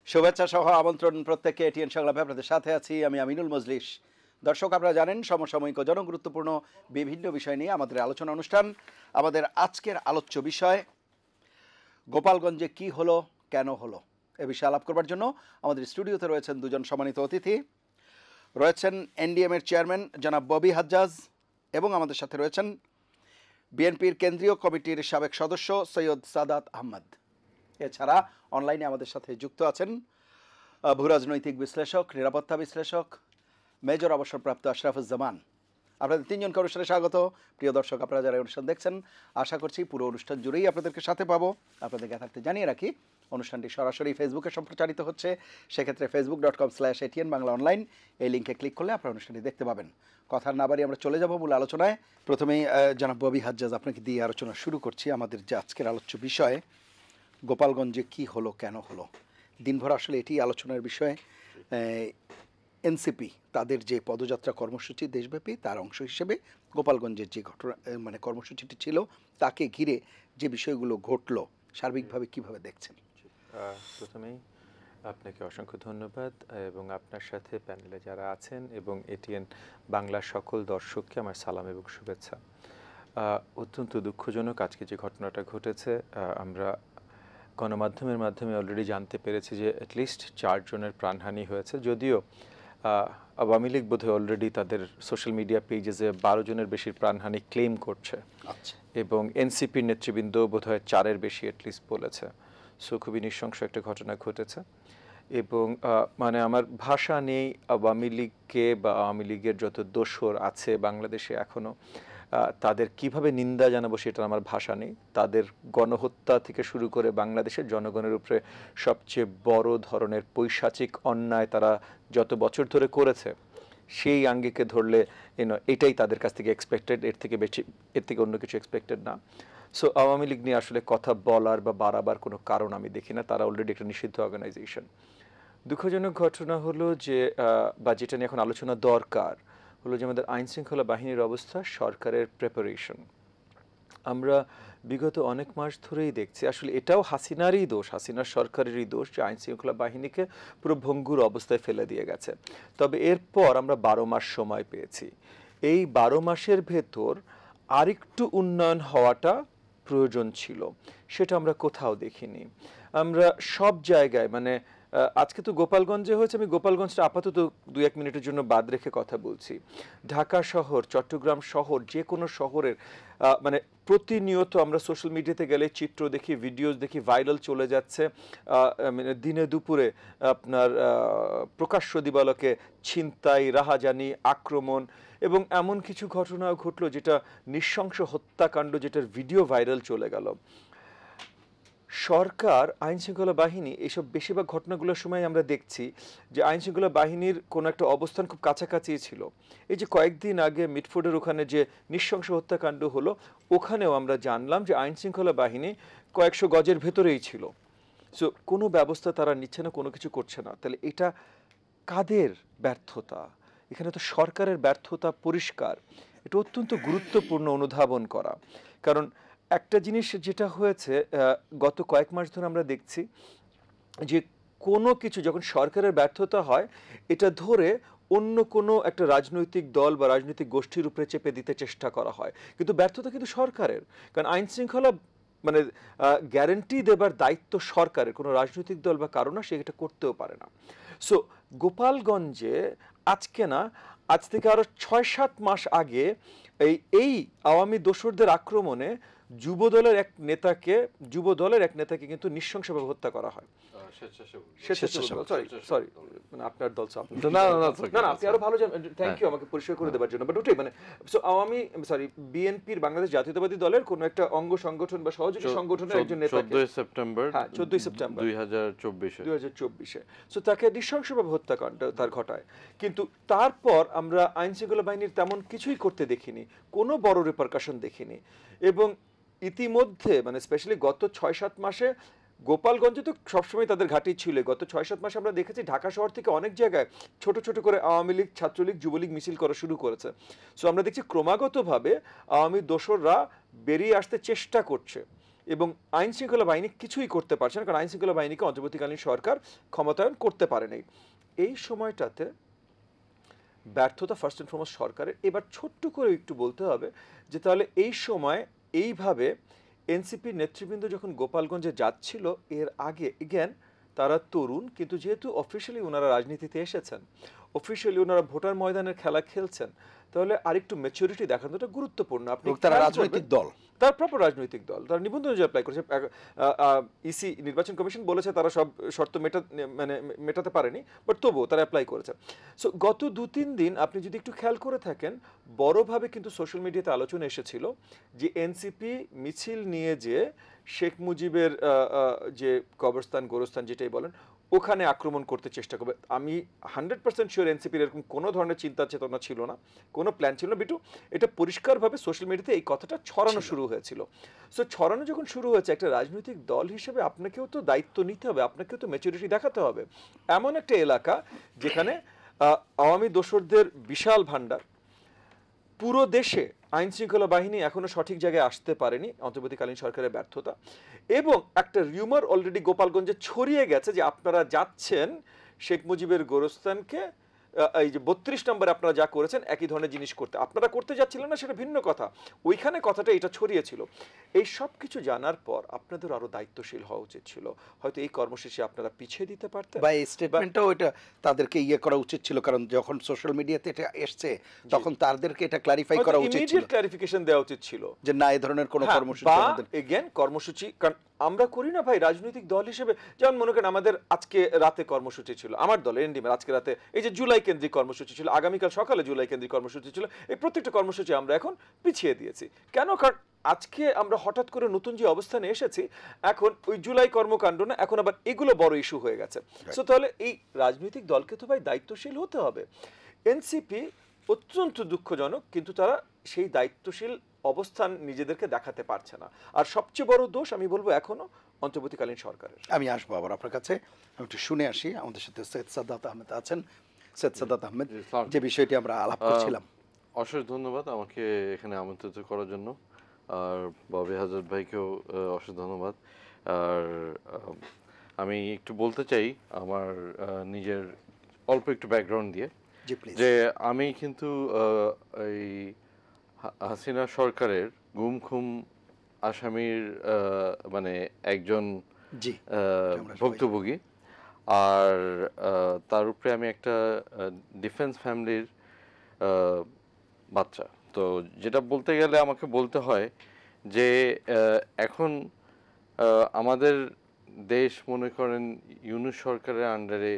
শুভেচ্ছা সহ আমন্ত্রণ প্রত্যেককে। এটিএন সংলাপে আপনাদের সাথে আছি আমি আমিনুল মজলিস। দর্শক, আপনারা জানেন সমসাময়িক ও জনগুরুত্বপূর্ণ বিভিন্ন বিষয় নিয়ে আমাদের আলোচনা অনুষ্ঠান। আমাদের আজকের আলোচ্য বিষয় গোপালগঞ্জে কি হলো, কেন হলো, এ বিষয়ে আলাপ করবার জন্য আমাদের স্টুডিওতে রয়েছেন দুজন সম্মানিত অতিথি। রয়েছেন এনডিএমের চেয়ারম্যান জনাব ববি হাজ্জাজ এবং আমাদের সাথে রয়েছেন বিএনপির কেন্দ্রীয় কমিটির সাবেক সদস্য সৈয়দ সাদাত আহমদ। এছাড়া অনলাইনে আমাদের সাথে যুক্ত আছেন ভূরাজনৈতিক বিশ্লেষক, নিরাপত্তা বিশ্লেষক, মেজর অবসরপ্রাপ্ত আশরাফুজ্জামান। আপনাদের তিনজনকে অনুষ্ঠানে স্বাগত। প্রিয় দর্শক, আপনারা যারা অনুষ্ঠান দেখছেন, আশা করছি পুরো অনুষ্ঠান জুড়েই আপনাদেরকে সাথে পাবো। আপনাদের জ্ঞাতার্থে জানিয়ে রাখি, অনুষ্ঠানটি সরাসরি ফেসবুকে সম্প্রচারিত হচ্ছে। সেক্ষেত্রে facebook.com/ATN বাংলা অনলাইন এই লিঙ্কে ক্লিক করলে আপনারা অনুষ্ঠানটি দেখতে পাবেন। কথা না বাড়িয়ে আমরা চলে যাব মূল আলোচনায়। প্রথমেই জনাব ববি হাজ্জাজ, আপনাকে দিয়ে আলোচনা শুরু করছি। আমাদের যে আজকের আলোচ্য বিষয় গোপালগঞ্জে কি হলো, কেন হলো, দিনভর আসলে এটি আলোচনার বিষয়। এনসিপি তাদের যে পদযাত্রা কর্মসূচি দেশব্যাপী, তার অংশ হিসেবে গোপালগঞ্জের যে ঘটনা কর্মসূচিটি ছিল, তাকে ঘিরে যে বিষয়গুলো ঘটলো, সার্বিকভাবে কিভাবে দেখছেন? প্রথমেই আপনাকে অসংখ্য ধন্যবাদ এবং আপনার সাথে প্যানেলে যারা আছেন এবং এটিএন বাংলার সকল দর্শককে আমার সালাম এবং শুভেচ্ছা। অত্যন্ত দুঃখজনক আজকে যে ঘটনাটা ঘটেছে। আমরা গণমাধ্যমের মাধ্যমে অলরেডি জানতে পেরেছি যে অ্যাটলিস্ট 4 জনের প্রাণহানি হয়েছে, যদিও আওয়ামী লীগ বোধহয় অলরেডি তাদের সোশ্যাল মিডিয়া পেজে 12 জনের বেশি প্রাণহানি ক্লেম করছে এবং এনসিপির নেতৃবৃন্দ বোধহয় 4-এর বেশি অ্যাটলিস্ট বলেছে। সো খুবই নৃশংস একটা ঘটনা ঘটেছে এবং মানে আমার ভাষা নেই আওয়ামী লীগকে বা আওয়ামী লীগের যত দোসর আছে বাংলাদেশে এখনও, তাদের কিভাবে নিন্দা জানাবো সেটা আমার ভাষা নেই। তাদের গণহত্যা থেকে শুরু করে বাংলাদেশের জনগণের উপরে সবচেয়ে বড় ধরনের পৈশাচিক অন্যায় তারা যত বছর ধরে করেছে, সেই আঙ্গিকে ধরলে এটাই তাদের কাছ থেকে এক্সপেক্টেড, এর থেকে অন্য কিছু এক্সপেক্টেড না। সো আওয়ামী লীগ নিয়ে আসলে কথা বলার বা বাড়াবার কোনো কারণ আমি দেখি না। তারা অলরেডি একটা নিষিদ্ধ অর্গানাইজেশন। দুঃখজনক ঘটনা হলো যে বা যেটা নিয়ে এখন আলোচনা দরকার হলো যে আমাদের আইনশৃঙ্খলা বাহিনীর অবস্থা, সরকারের প্রিপারেশন। আমরা বিগত অনেক মাস ধরেই দেখছি আসলে এটাও হাসিনারই দোষ, হাসিনার সরকারেরই দোষ যে আইনশৃঙ্খলা বাহিনীকে পুরো ভঙ্গুর অবস্থায় ফেলে দিয়ে গেছে। তবে এরপর আমরা 12 মাস সময় পেয়েছি। এই 12 মাসের ভেতর আরেকটু উন্নয়ন হওয়াটা প্রয়োজন ছিল, সেটা আমরা কোথাও দেখিনি। আমরা সব জায়গায় মানে আজকে তো গোপালগঞ্জে হয়েছে, আমি গোপালগঞ্জটা আপাতত 2-1 মিনিটের জন্য বাদ রেখে কথা বলছি। ঢাকা শহর, চট্টগ্রাম শহর, যে কোনো শহরের মানে প্রতিনিয়ত আমরা সোশ্যাল মিডিয়াতে গেলে চিত্র দেখি, ভিডিওস দেখি, ভাইরাল চলে যাচ্ছে। মানে দিনে দুপুরে আপনার প্রকাশ্য দিবালোকে ছিনতাই, রাহাজানি, আক্রমণ এবং এমন কিছু ঘটনাও ঘটলো যেটা নৃশংস হত্যাকাণ্ড, যেটার ভিডিও ভাইরাল চলে গেল। সরকার, আইনশৃঙ্খলা বাহিনী এইসব বেশিরভাগ ঘটনাগুলোর সময় আমরা দেখছি যে আইনশৃঙ্খলা বাহিনীর কোনো একটা অবস্থান খুব কাছাকাছি ছিল। এই যে কয়েকদিন আগে মিটফোর্ডের ওখানে যে নৃশংস হত্যাকাণ্ড হলো, ওখানেও আমরা জানলাম যে আইনশৃঙ্খলা বাহিনী কয়েকশো গজের ভেতরেই ছিল। সো কোনো ব্যবস্থা তারা নিচ্ছে না, কোনো কিছু করছে না। তাহলে এটা কাদের ব্যর্থতা? এখানে তো সরকারের ব্যর্থতা পরিষ্কার। এটা অত্যন্ত গুরুত্বপূর্ণ অনুধাবন করা। কারণ একটা জিনিস যেটা হয়েছে গত কয়েক মাস ধরে আমরা দেখছি যে কোনো কিছু যখন সরকারের ব্যর্থতা হয়, এটা ধরে অন্য কোনো একটা রাজনৈতিক দল বা রাজনৈতিক গোষ্ঠীর উপরে চেপে দিতে চেষ্টা করা হয়, কিন্তু ব্যর্থতা কিন্তু সরকারের। কারণ আইন শৃঙ্খলা মানে গ্যারান্টি দেবার দায়িত্ব সরকারের, কোনো রাজনৈতিক দল বা কারো না, সে এটা করতেও পারে না। সো গোপালগঞ্জে আজকে না, আজ থেকে আরো 6-7 মাস আগে এই আওয়ামী দোসরদের আক্রমণে যুবদলের এক নেতাকে কিন্তু নৃশংসভাবে হত্যা করা হয়। সরি, মানে আপনার দল, আপনি আরো ভালো জানেন। থ্যাংক ইউ আমাকে পরিষ্কার করে দেওয়ার জন্য। বাট ওটাই মানে বিএনপির বাংলাদেশ জাতীয়তাবাদী দলের কোন একটা অঙ্গ সংগঠন বা সহযোগী সংগঠনের একজন নেতা 14 সেপ্টেম্বর 2024 সো তাকে নৃশংসভাবে হত্যাকাণ্ড তার ঘটায়। কিন্তু তারপর আমরা আইনশৃঙ্খলা বাহিনীর তেমন কিছুই করতে দেখিনি, কোনো বড় রিপারকাশন দেখিনি। এবং ইতিমধ্যে মানে স্পেশালি গত 6-7 মাসে গোপালগঞ্জে তো সবসময় তাদের ঘাঁটি ছিল। গত 6-7 মাসে আমরা দেখেছি ঢাকা শহর থেকে অনেক জায়গায় ছোট ছোট করে আওয়ামী লীগ, ছাত্রলীগ, যুবলীগ মিছিল করা শুরু করেছে। সো আমরা দেখছি ক্রমাগতভাবে আওয়ামী দোসররা বেরিয়ে আসতে চেষ্টা করছে এবং আইন শৃঙ্খলা বাহিনী কিছুই করতে পারছে না, কারণ আইন শৃঙ্খলা বাহিনীকে অন্তর্বর্তীকালীন সরকার ক্ষমতায়ন করতে পারে নাই। এই সময়টাতে ব্যর্থতা ফার্স্ট অ্যান্ড ফরমোস্ট সরকারের। এবার ছোট্ট করে একটু বলতে হবে যে তাহলে এই সময় এইভাবে এনসিপি নেতৃবৃন্দ যখন গোপালগঞ্জে যাচ্ছিল, এর আগে এগেন তারা তরুণ, কিন্তু যেহেতু অফিসিয়ালি ওনারা রাজনীতিতে এসেছেন, অফিসিয়ালি ওনারা ভোটার ময়দানের খেলা খেলছেন, তাহলে আরেকটু ম্যাচুরিটি দেখানোটা গুরুত্বপূর্ণ। আপনি তারা রাজনৈতিক দল, তার প্রপার রাজনৈতিক দল, তারা নিবন্ধন অনুযায়ী অ্যাপ্লাই করেছে। ইসি নির্বাচন কমিশন বলেছে তারা সব শর্ত মেটাতে পারেনি, বাট তবুও তারা অ্যাপ্লাই করেছে। সো গত 2-3 দিন আপনি যদি একটু খেয়াল করে থাকেন, বড়ভাবে কিন্তু সোশ্যাল মিডিয়াতে আলোচনা এসেছিল যে এনসিপি মিছিল নিয়ে যে শেখ মুজিবের যে কবরস্থান গোরস্থান যেটাই বলেন, ওখানে আক্রমণ করতে চেষ্টা করবে। আমি 100% শিওর এনসিপির এরকম কোনো ধরনের চিন্তা চেতনা ছিল না, কোনো প্ল্যান ছিল না বিটু। এটা পরিষ্কারভাবে সোশ্যাল মিডিয়াতে এই কথাটা ছড়ানো শুরু হয়েছিল। সো ছড়ানো যখন শুরু হয়েছে, একটা রাজনৈতিক দল হিসেবে আপনাকেও তো দায়িত্ব নিতে হবে, আপনাকেও তো ম্যাচুরিটি দেখাতে হবে। এমন একটা এলাকা যেখানে আওয়ামী দোসরদের বিশাল ভাণ্ডার, পুরো দেশে আইন শৃঙ্খলা বাহিনী এখনো সঠিক জায়গায় আসতে পারেনি, অন্তর্বর্তীকালীন সরকারের ব্যর্থতা, এবং একটা রিউমার অলরেডি গোপালগঞ্জে ছড়িয়ে গেছে যে আপনারা যাচ্ছেন শেখ মুজিবের গোরস্থানকে, এই যে 32 নম্বরে আপনারা যা করেছেন একই ধরনের জিনিস করতে, আপনারা করতে যাচ্ছিলেন না সেটা ভিন্ন কথা, ওইখানে কথাটা এটা ছড়িয়েছিল। এই সব কিছু জানার পর আপনাদের আরো দায়িত্বশীল হওয়া উচিত ছিল। হয়তো এই কর্মসূচি আপনারা পিছিয়ে দিতে পারতেন, বা এই স্টেটমেন্টটাও এটা তাদেরকে করা উচিত ছিল, কারণ যখন সোশ্যাল মিডিয়াতে এটা এসছে তখন তাদেরকে এটা ক্লারিফাই করা উচিত ছিল, ইমিডিয়েট ক্লারিফিকেশন দেওয়া উচিত ছিল যে না এই ধরনের কোনো কর্মসূচি বা আমাদের এগেন কর্মসূচি, কারণ আমরা করি না ভাই রাজনৈতিক দল হিসেবে। যেমন মনে করেন আমাদের আজকে রাতে কর্মসূচি ছিল, আমার দল এনডিএম আজকে রাতে এই যে জুলাই কেন্দ্রিক কর্মসূচি ছিল, আগামীকাল সকালে জুলাই কেন্দ্রিক কর্মসূচি ছিল, এই প্রত্যেকটা কর্মসূচি আমরা এখন পিছিয়ে দিয়েছি। কেন? কারণ আজকে আমরা হঠাৎ করে নতুন যে অবস্থানে এসেছি, এখন ওই জুলাই কর্মকাণ্ড না, এখন আবার এগুলো বড় ইস্যু হয়ে গেছে। সো তাহলে এই রাজনৈতিক দলকে তো ভাই দায়িত্বশীল হতে হবে। এনসিপি অত্যন্ত দুঃখজনক, কিন্তু তারা সেই দায়িত্বশীল অবস্থান নিজেদেরকে দেখাতে পারছে না। আর সবচেয়ে বড় দোষ আমি বলবো এখনো অন্তর্বর্তীকালীন সরকারের। আমি আসবো আবার আপনার কাছে, আমি একটু শুনে আসি। আমাদের সাথে সৈয়দ সাদাত আহমেদ আছেন। সৈয়দ সাদাত আহমেদ, যে বিষয়টি আমরা আলাপ করছিলাম। অশেষ ধন্যবাদ আমাকে এখানে আমন্ত্রিত করার জন্য, আর ববি হাজত ভাইকেও অশেষ ধন্যবাদ। আর আমি একটু বলতে চাই আমার নিজের অল্প একটু ব্যাকগ্রাউন্ড দিয়ে, জি প্লিজ। যে আমি কিন্তু এই হাসিনা সরকারের গুম খুম আসামির মানে একজন জি ভুক্তভোগী, আর তার উপরে আমি একটা ডিফেন্স ফ্যামিলির বাচ্চা। তো যেটা বলতে গেলে আমাকে বলতে হয় যে এখন আমাদের দেশ মনে করেন ইউনূস সরকারের আন্ডারে,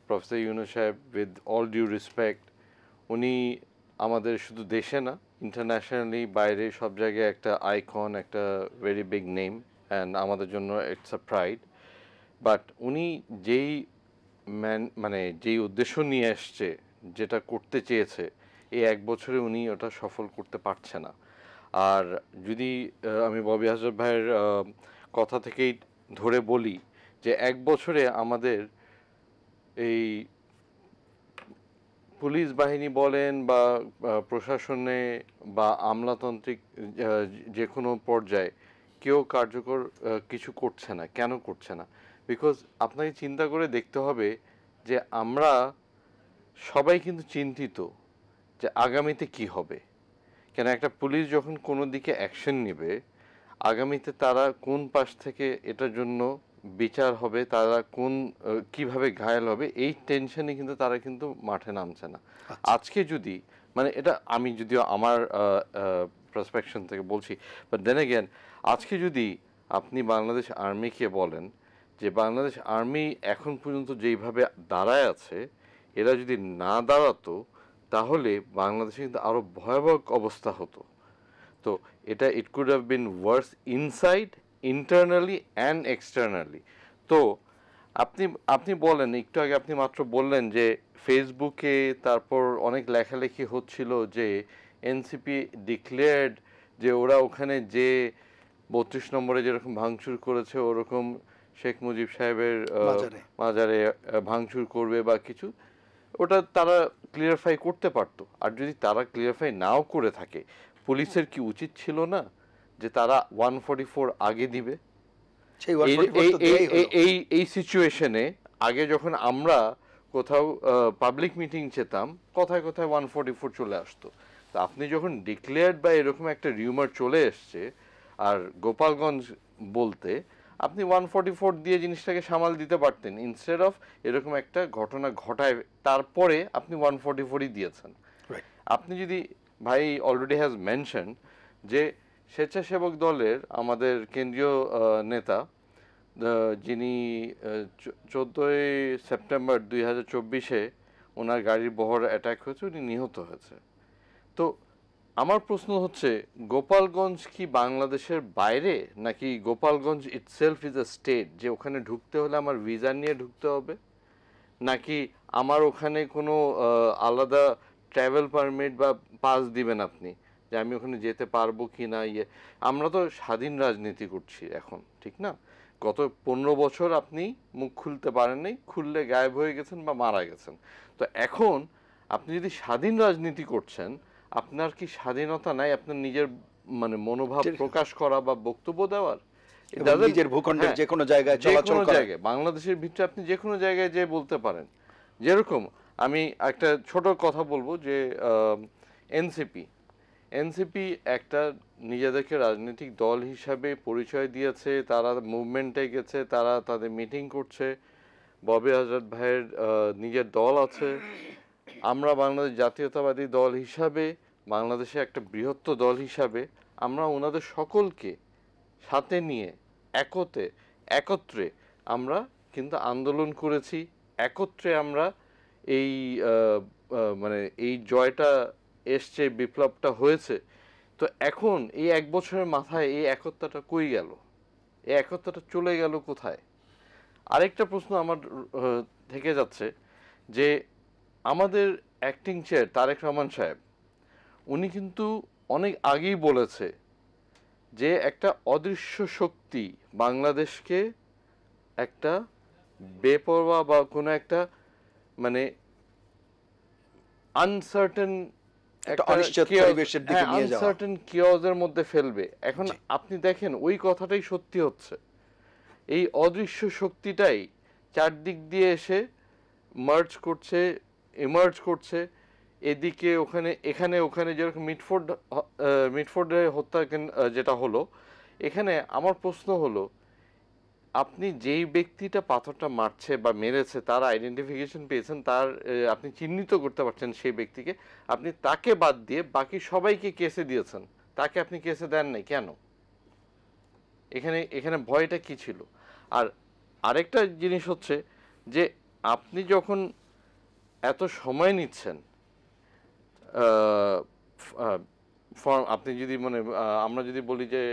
প্রফেসর ইউনূস সাহেব, উইথ অল ডিউ রেসপেক্ট, উনি আমাদের শুধু দেশে না ইন্টারন্যাশনালি বাইরে সব জায়গায় একটা আইকন, একটা ভেরি বিগ নেম, অ্যান্ড আমাদের জন্য ইটস আ প্রাইড। বাট উনি যেই মানে যেই উদ্দেশ্য নিয়ে আসছে, যেটা করতে চেয়েছে, এই 1 বছরে উনি ওটা সফল করতে পারছে না। আর যদি আমি ববি হাজত ভাইয়ের কথা থেকেই ধরে বলি যে 1 বছরে আমাদের এই পুলিশ বাহিনী বলেন বা প্রশাসনে বা আমলাতান্ত্রিক যে কোনো পর্যায়ে কেউ কার্যকর কিছু করছে না। কেন করছে না? বিকজ আপনাকে চিন্তা করে দেখতে হবে যে আমরা সবাই কিন্তু চিন্তিত যে আগামীতে কি হবে। কেন একটা পুলিশ যখন কোনো দিকে অ্যাকশন নেবে, আগামীতে তারা কোন পাশ থেকে এটার জন্য বিচার হবে, তারা কোন কিভাবে ঘায়েল হবে, এই টেনশনে কিন্তু তারা কিন্তু মাঠে নামছে না। আজকে যদি মানে এটা আমি যদিও আমার পার্সপেকশন থেকে বলছি, বাট দেন এগেন আজকে যদি আপনি বাংলাদেশ আর্মিকে বলেন যে বাংলাদেশ আর্মি এখন পর্যন্ত যেইভাবে দাঁড়ায় আছে, এরা যদি না দাঁড়াতো তাহলে বাংলাদেশে কিন্তু আরও ভয়াবহ অবস্থা হতো। তো এটা it could have been worse inside, internally and externally. তো আপনি বলেন, একটু আগে আপনি মাত্র বললেন যে ফেসবুকে তারপর অনেক লেখালেখি হচ্ছিল যে এনসিপি ডিক্লেয়ার্ড যে ওরা ওখানে যে 32 নম্বরে যেরকম ভাঙচুর করেছে ওরকম শেখ মুজিব সাহেবের মাজারে ভাঙচুর করবে বা কিছু, ওটা তারা ক্লিয়ারিফাই করতে পারতো। আর যদি তারা ক্লিয়ারিফাই নাও করে থাকে, পুলিশের কি উচিত ছিল না যে তারা 144 আগে দিবে? সেই এই 144 তো দেয়াই হলো। এই সিচুয়েশনে আগে যখন আমরা কোথাও পাবলিক মিটিং যেতাম, কথায় কথায় 144 চলে আসতো। তো আপনি যখন ডিক্লেয়ার্ড বা এরকম একটা রিউমার চলে এসছে, আর গোপালগঞ্জ বলতে আপনি 144 দিয়ে জিনিসটাকে সামাল দিতে পারতেন, ইনস্টেড অফ এরকম একটা ঘটনা ঘটায় তারপরে আপনি 144ই দিয়েছেন। Right. আপনি যদি, ভাই অলরেডি হ্যাজ মেনশন যে স্বেচ্ছাসেবক দলের আমাদের কেন্দ্রীয় নেতা, যিনি 14ই সেপ্টেম্বর 2024-এ ওনার গাড়ির বহর অ্যাটাক হয়েছে, উনি নিহত হয়েছে। তো আমার প্রশ্ন হচ্ছে, গোপালগঞ্জ কি বাংলাদেশের বাইরে, নাকি Gopalganj itself is a state, যে ওখানে ঢুকতে হলে আমার ভিসা নিয়ে ঢুকতে হবে, নাকি আমার ওখানে কোনো আলাদা ট্রাভেল পারমিট বা পাস দিবেন আপনি, যে আমি ওখানে যেতে পারবো কি না? আমরা তো স্বাধীন রাজনীতি করছি এখন, ঠিক না? গত 15 বছর আপনি মুখ খুলতে পারেন নাই, খুললে গায়েব হয়ে গেছেন বা মারা গেছেন। তো এখন আপনি যদি স্বাধীন রাজনীতি করছেন, আপনার কি স্বাধীনতা নাই আপনার নিজের মানে মনোভাব প্রকাশ করা বা বক্তব্য দেওয়ার? এবং নিজের ভূখণ্ডের যে কোনো জায়গায় চলাচল করা? জায়গায় বাংলাদেশের ভিতরে আপনি যে কোনো জায়গায় যে বলতে পারেন। যেরকম আমি একটা ছোট কথা বলবো যে এনসিপি একটা নিজেদেরকে রাজনৈতিক দল হিসাবে পরিচয় দিয়েছে, তারা মুভমেন্টে গেছে, তারা তাদের মিটিং করছে, ববি আজাদ ভাইয়ের নিজের দল আছে। আমরা বাংলাদেশ জাতীয়তাবাদী দল হিসাবে, বাংলাদেশে একটা বৃহত্তর দল হিসাবে আমরা ওনাদের সকলকে সাথে নিয়ে একত্রে আমরা কিন্তু আন্দোলন করেছি, একত্রে আমরা এই মানে এই জয়টা এসছে, বিপ্লবটা হয়েছে। তো এখন এই 1 বছরের মাথায় এই একতাটা কই গেল? এই একতাটা চলে গেল কোথায়? আরেকটা প্রশ্ন আমার থেকে যাচ্ছে যে আমাদের অ্যাক্টিং চেয়ার তারেক রহমান সাহেব, উনি কিন্তু অনেক আগেই বলেছে যে একটা অদৃশ্য শক্তি বাংলাদেশকে একটা বেপরোয়া বা কোনো একটা মানে আনসার্টেন একটা অনিশ্চিত পরিবেশের দিকে নিয়ে যাওয়া, আনসার্টেন কিওসের মধ্যে ফেলবে। এখন জি। আপনি দেখেন ওই কথাটাই সত্যি হচ্ছে। এই অদৃশ্য শক্তিটাই চারদিক দিয়ে এসে ইমার্জ করছে, এদিকে ওখানে এখানে ওখানে, যেরকম মিটফোর্ডে হত্যা যেটা হলো, এখানে আমার প্রশ্ন হলো, আপনি যেই ব্যক্তিটা পাথরটা মারছে বা মেরেছে তার আইডেন্টিফিকেশন পেয়েছেন, তার আপনি চিহ্নিত করতে পারছেন সেই ব্যক্তিকে, আপনি তাকে বাদ দিয়ে বাকি সবাইকে কেসে দিয়েছেন, তাকে আপনি কেসে দেন নাই কেন? এখানে ভয়টা কি ছিল? আর আরেকটা জিনিস হচ্ছে যে আপনি যখন এত সময় নিচ্ছেন, আপনি যদি মানে আমরা যদি বলি যে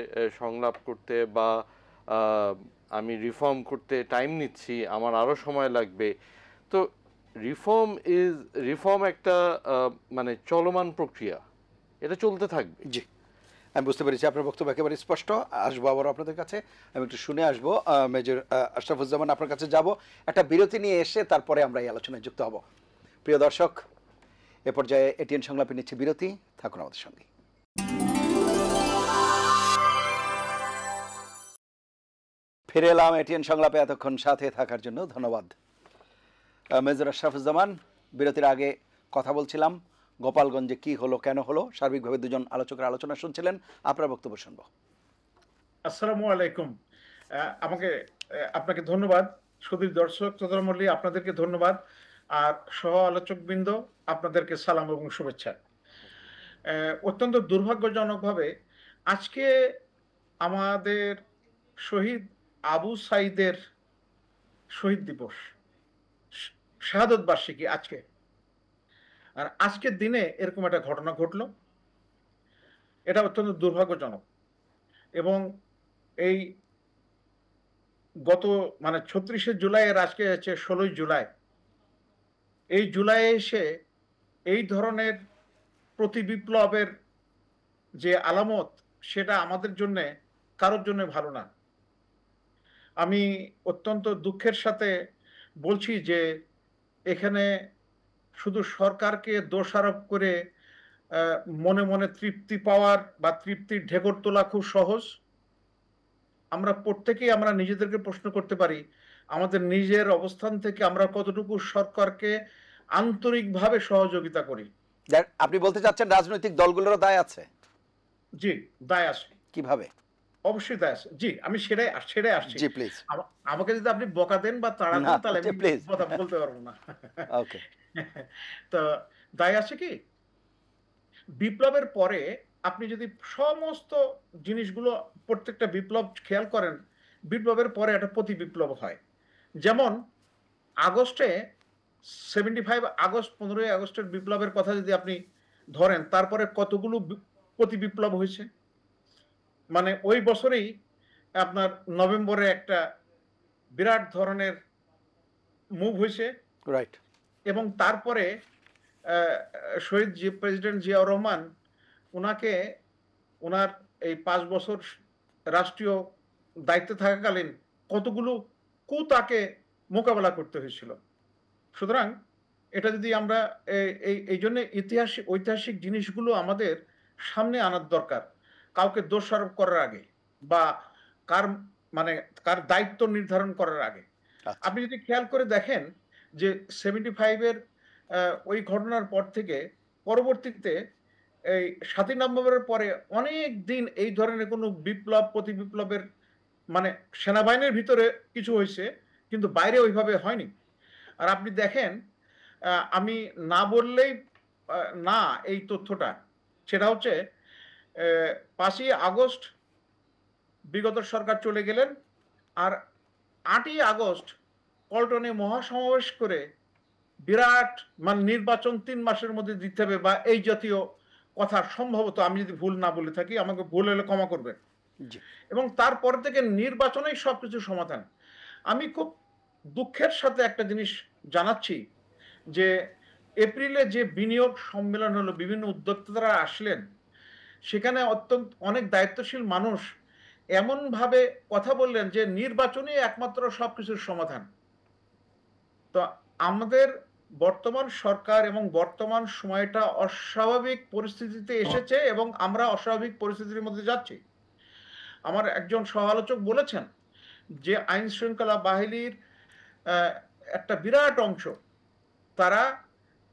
সংলাপ করতে বা আমি রিফর্ম করতে টাইম নিচ্ছি, আমার আরও সময় লাগবে, তো রিফর্ম একটা মানে চলমান প্রক্রিয়া, এটা চলতে থাকবে। জি, আমি বুঝতে পেরেছি আপনার বক্তব্য একেবারে স্পষ্ট। আসবো আবার আপনাদের কাছে, আমি একটু শুনে আসবো। মেজর আশরাফুজ্জামান, আপনার কাছে যাব একটা বিরতি নিয়ে এসে, তারপরে আমরা এই আলোচনায় যুক্ত হব। প্রিয় দর্শক, এ পর্যায়ে এটিএন সংলাপে নিচ্ছে বিরতি, থাকুন আমাদের সঙ্গে। ফিরে এলাম এটিএন সংলাপে, এতক্ষণ সাথে থাকার জন্য ধন্যবাদ। মেজর আশরাফুজ্জামান, বিরতির আগে কথা বলছিলাম গোপালগঞ্জে কি হলো, কেন হলো, সার্বিকভাবে দুজন আলোচকের আলোচনা শুনছিলেন, আপনার বক্তব্য শুনবো। আসসালামু আলাইকুম। আপনাকে ধন্যবাদ। সুধীর দর্শক শ্রোতা মণ্ডলী, আপনাদেরকে ধন্যবাদ। আর সহ আলোচকবৃন্দ, আপনাদেরকে সালাম এবং শুভেচ্ছা। অত্যন্ত দুর্ভাগ্যজনকভাবে আজকে আমাদের শহীদ আবু সাইদের শহীদ দিবস, শাহাদত বার্ষিকী আজকে। আর আজকের দিনে এরকম একটা ঘটনা ঘটলো, এটা অত্যন্ত দুর্ভাগ্যজনক। এবং এই গত মানে 36শে জুলাই এর আজকে হচ্ছে 16ই জুলাই, এই জুলাই এসে এই ধরনের প্রতি বিপ্লবের যে আলামত, সেটা আমাদের জন্য কারোর জন্য ভালো না। আমি অত্যন্ত দুঃখের সাথে বলছি যে এখানে শুধু সরকারকে দোষারোপ করে মনে মনে তৃপ্তি পাওয়ার বা তৃপ্তির ঢেকর তোলা খুব সহজ। আমরা প্রত্যেকেই আমরা নিজেদেরকে প্রশ্ন করতে পারি, আমাদের নিজের অবস্থান থেকে আমরা কতটুকু সরকারকে আন্তরিকভাবে সহযোগিতা করি। আপনি বলতে চাচ্ছেন রাজনৈতিক দলগুলোরও দায় আছে? জি, দায় আছে। কিভাবে? অবশ্যই দায় আছে। জি, আমি সেটাই আসছি। জি প্লিজ। আমাকে যদি আপনি বকা দেন বা তাড়া না, দেন, তাহলে আমি প্লিজ। কথা বলতে পারবো না। ওকে। তো দায় আছে কি? বিপ্লবের পরে আপনি যদি সমস্ত জিনিসগুলো, প্রত্যেকটা বিপ্লব খেয়াল করেন, বিপ্লবের পরে একটা প্রতি বিপ্লব হয়। যেমন আগস্টে 75 আগস্ট, 15ই আগস্টের বিপ্লবের কথা যদি আপনি ধরেন, তারপরে কতগুলো প্রতি বিপ্লব হয়েছে। মানে ওই বছরেই আপনার নভেম্বরে একটা বিরাট ধরনের মুভ হয়েছে, রাইট। এবং তারপরে শহীদ প্রেসিডেন্ট জিয়াউর রহমান, ওনাকে ওনার এই 5 বছর রাষ্ট্রীয় দায়িত্বে থাকাকালীন কতগুলো তাকে মোকাবেলা করতে হয়েছিল। সুতরাং এটা যদি আমরা এই জন্য ঐতিহাসিক জিনিসগুলো আমাদের সামনে আনার দরকার, কাউকে দোষারোপ করার আগে বা কার মানে কার দায়িত্ব নির্ধারণ করার আগে। আচ্ছা। আপনি যদি খেয়াল করে দেখেন যে 75 এর ওই ঘটনার পর থেকে পরবর্তীতে এই 7ই নভেম্বরের পরে অনেক দিন এই ধরনের কোনো বিপ্লব, প্রতি বিপ্লবের মানে সেনাবাহিনীর ভিতরে কিছু হয়েছে, কিন্তু বাইরে ওইভাবে হয়নি। আর আপনি দেখেন, আমি না বললেই না এই তথ্যটা, সেটা হচ্ছে 5ই আগস্ট বিগত সরকার চলে গেলেন, আর 8ই আগস্ট পল্টনে মহাসমাবেশ করে বিরাট মানে নির্বাচন 3 মাসের মধ্যে দিতে হবে বা এই জাতীয় কথা, সম্ভবত আমি যদি ভুল না বলে থাকি, আমাকে ভুল হলে ক্ষমা করবেন। জি। এবং তারপর থেকে নির্বাচনেই সবকিছু সমাধান। আমি খুব দুঃখের সাথে একটা জিনিস জানাচ্ছি যে এপ্রিলে যে বিনিয়োগ সম্মেলন হলো, বিভিন্ন উদ্যোক্তারা আসলেন, সেখানে অনেক দায়িত্বশীল মানুষ এমনভাবে কথা বললেন যে নির্বাচনই একমাত্র সবকিছুর সমাধান। তো আমাদের বর্তমান সরকার এবং বর্তমান সময়টা অস্বাভাবিক পরিস্থিতিতে এসেছে এবং আমরা অস্বাভাবিক পরিস্থিতির মধ্যে যাচ্ছি। আমার একজন সহ-আলোচক বলেছেন যে আইন শৃঙ্খলা বাহিনীর একটা বিরাট অংশ, তারা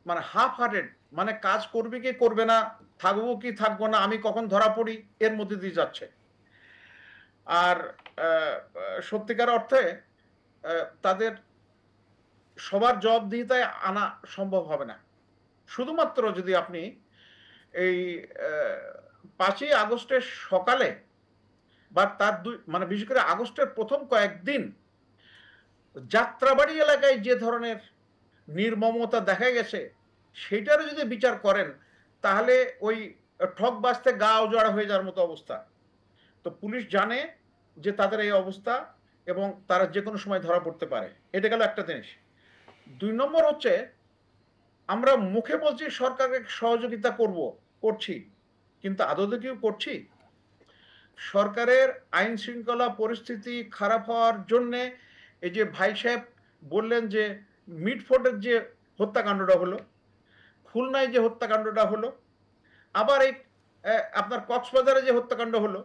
মানে হাফ হার্টেড, মানে কাজ করবে কি করবে না, থাকবো কি থাকবো না, আমি কখন ধরা পড়ি, এর মধ্যে দিয়ে যাচ্ছে। আর সত্যিকার অর্থে তাদের সবার জবাবদিহিতায় আনা সম্ভব হবে না। শুধুমাত্র যদি আপনি এই 5ই আগস্টের সকালে বা তার মানে বিশেষ করে আগস্টের প্রথম কয়েকদিন যাত্রাবাড়ি এলাকায় যে ধরনের নির্মমতা দেখা গেছে, সেটারও যদি বিচার করেন, তাহলে ওই ঠক বাজতে গা উজাড় হয়ে যাওয়ার মতো অবস্থা। তো পুলিশ জানে যে তাদের এই অবস্থা এবং তারা যে কোনো সময় ধরা পড়তে পারে। এটা গেল একটা জিনিস। 2 নম্বর হচ্ছে, আমরা মুখে বলছি সরকারকে সহযোগিতা করছি, কিন্তু আদতে কি করছি? সরকারের আইন শৃঙ্খলা পরিস্থিতি খারাপ হওয়ার জন্যে এই যে ভাই সাহেব বললেন যে মিটফোর্ডের যে হত্যাকাণ্ডটা হলো, খুলনায় যে হত্যাকাণ্ডটা হলো, আবার এই আপনার কক্সবাজারে যে হত্যাকাণ্ড হলো,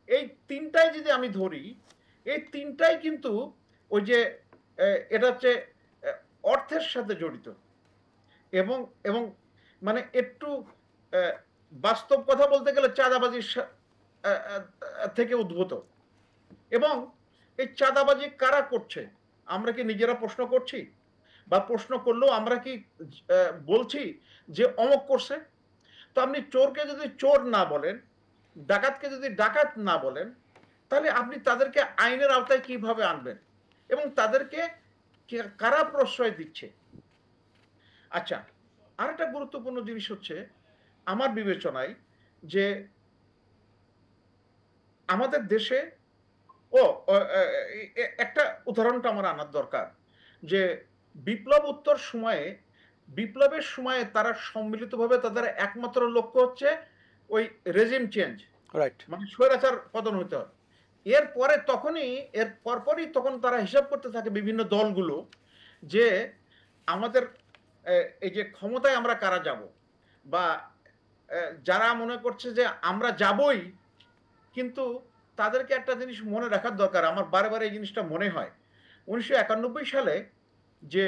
এই তিনটাই যদি আমি ধরি, এই তিনটাই কিন্তু ওই যে এটা হচ্ছে অর্থের সাথে জড়িত এবং এবং মানে একটু বাস্তব কথা বলতে গেলে চাঁদাবাজির থেকে উদ্ভূত। এবং এই চাঁদাবাজি কারা করছে, আমরা কি নিজেরা প্রশ্ন করছি? বা প্রশ্ন করলেও আমরা কি বলছি যে অমক করছে? তো আপনি চোরকে যদি চোর না বলেন, ডাকাতকে যদি ডাকাত না বলেন, তাহলে আপনি তাদেরকে আইনের আওতায় কিভাবে আনবেন এবং তাদেরকে কারা প্রশ্রয় দিচ্ছে? আচ্ছা, আরেকটা গুরুত্বপূর্ণ জিনিস হচ্ছে আমার বিবেচনায় যে আমাদের দেশে একটা উদাহরণটা আমার আনার দরকার যে বিপ্লব সময়ে, বিপ্লবের সময়ে তারা সম্মিলিতভাবে তাদের একমাত্র লক্ষ্য হচ্ছে ওই রেজিম চেঞ্জ, রাইট। মানে স্বৈরাচার পতন হতে হবে। এর পরপরই তখন তারা হিসাব করতে থাকে বিভিন্ন দলগুলো যে আমাদের এই যে ক্ষমতায় আমরা কারা যাব বা যারা মনে করছে যে আমরা যাবই, কিন্তু তাদেরকে একটা জিনিস মনে রাখার দরকার, আমার বারে বারে এই জিনিসটা মনে হয়। 1991 সালে যে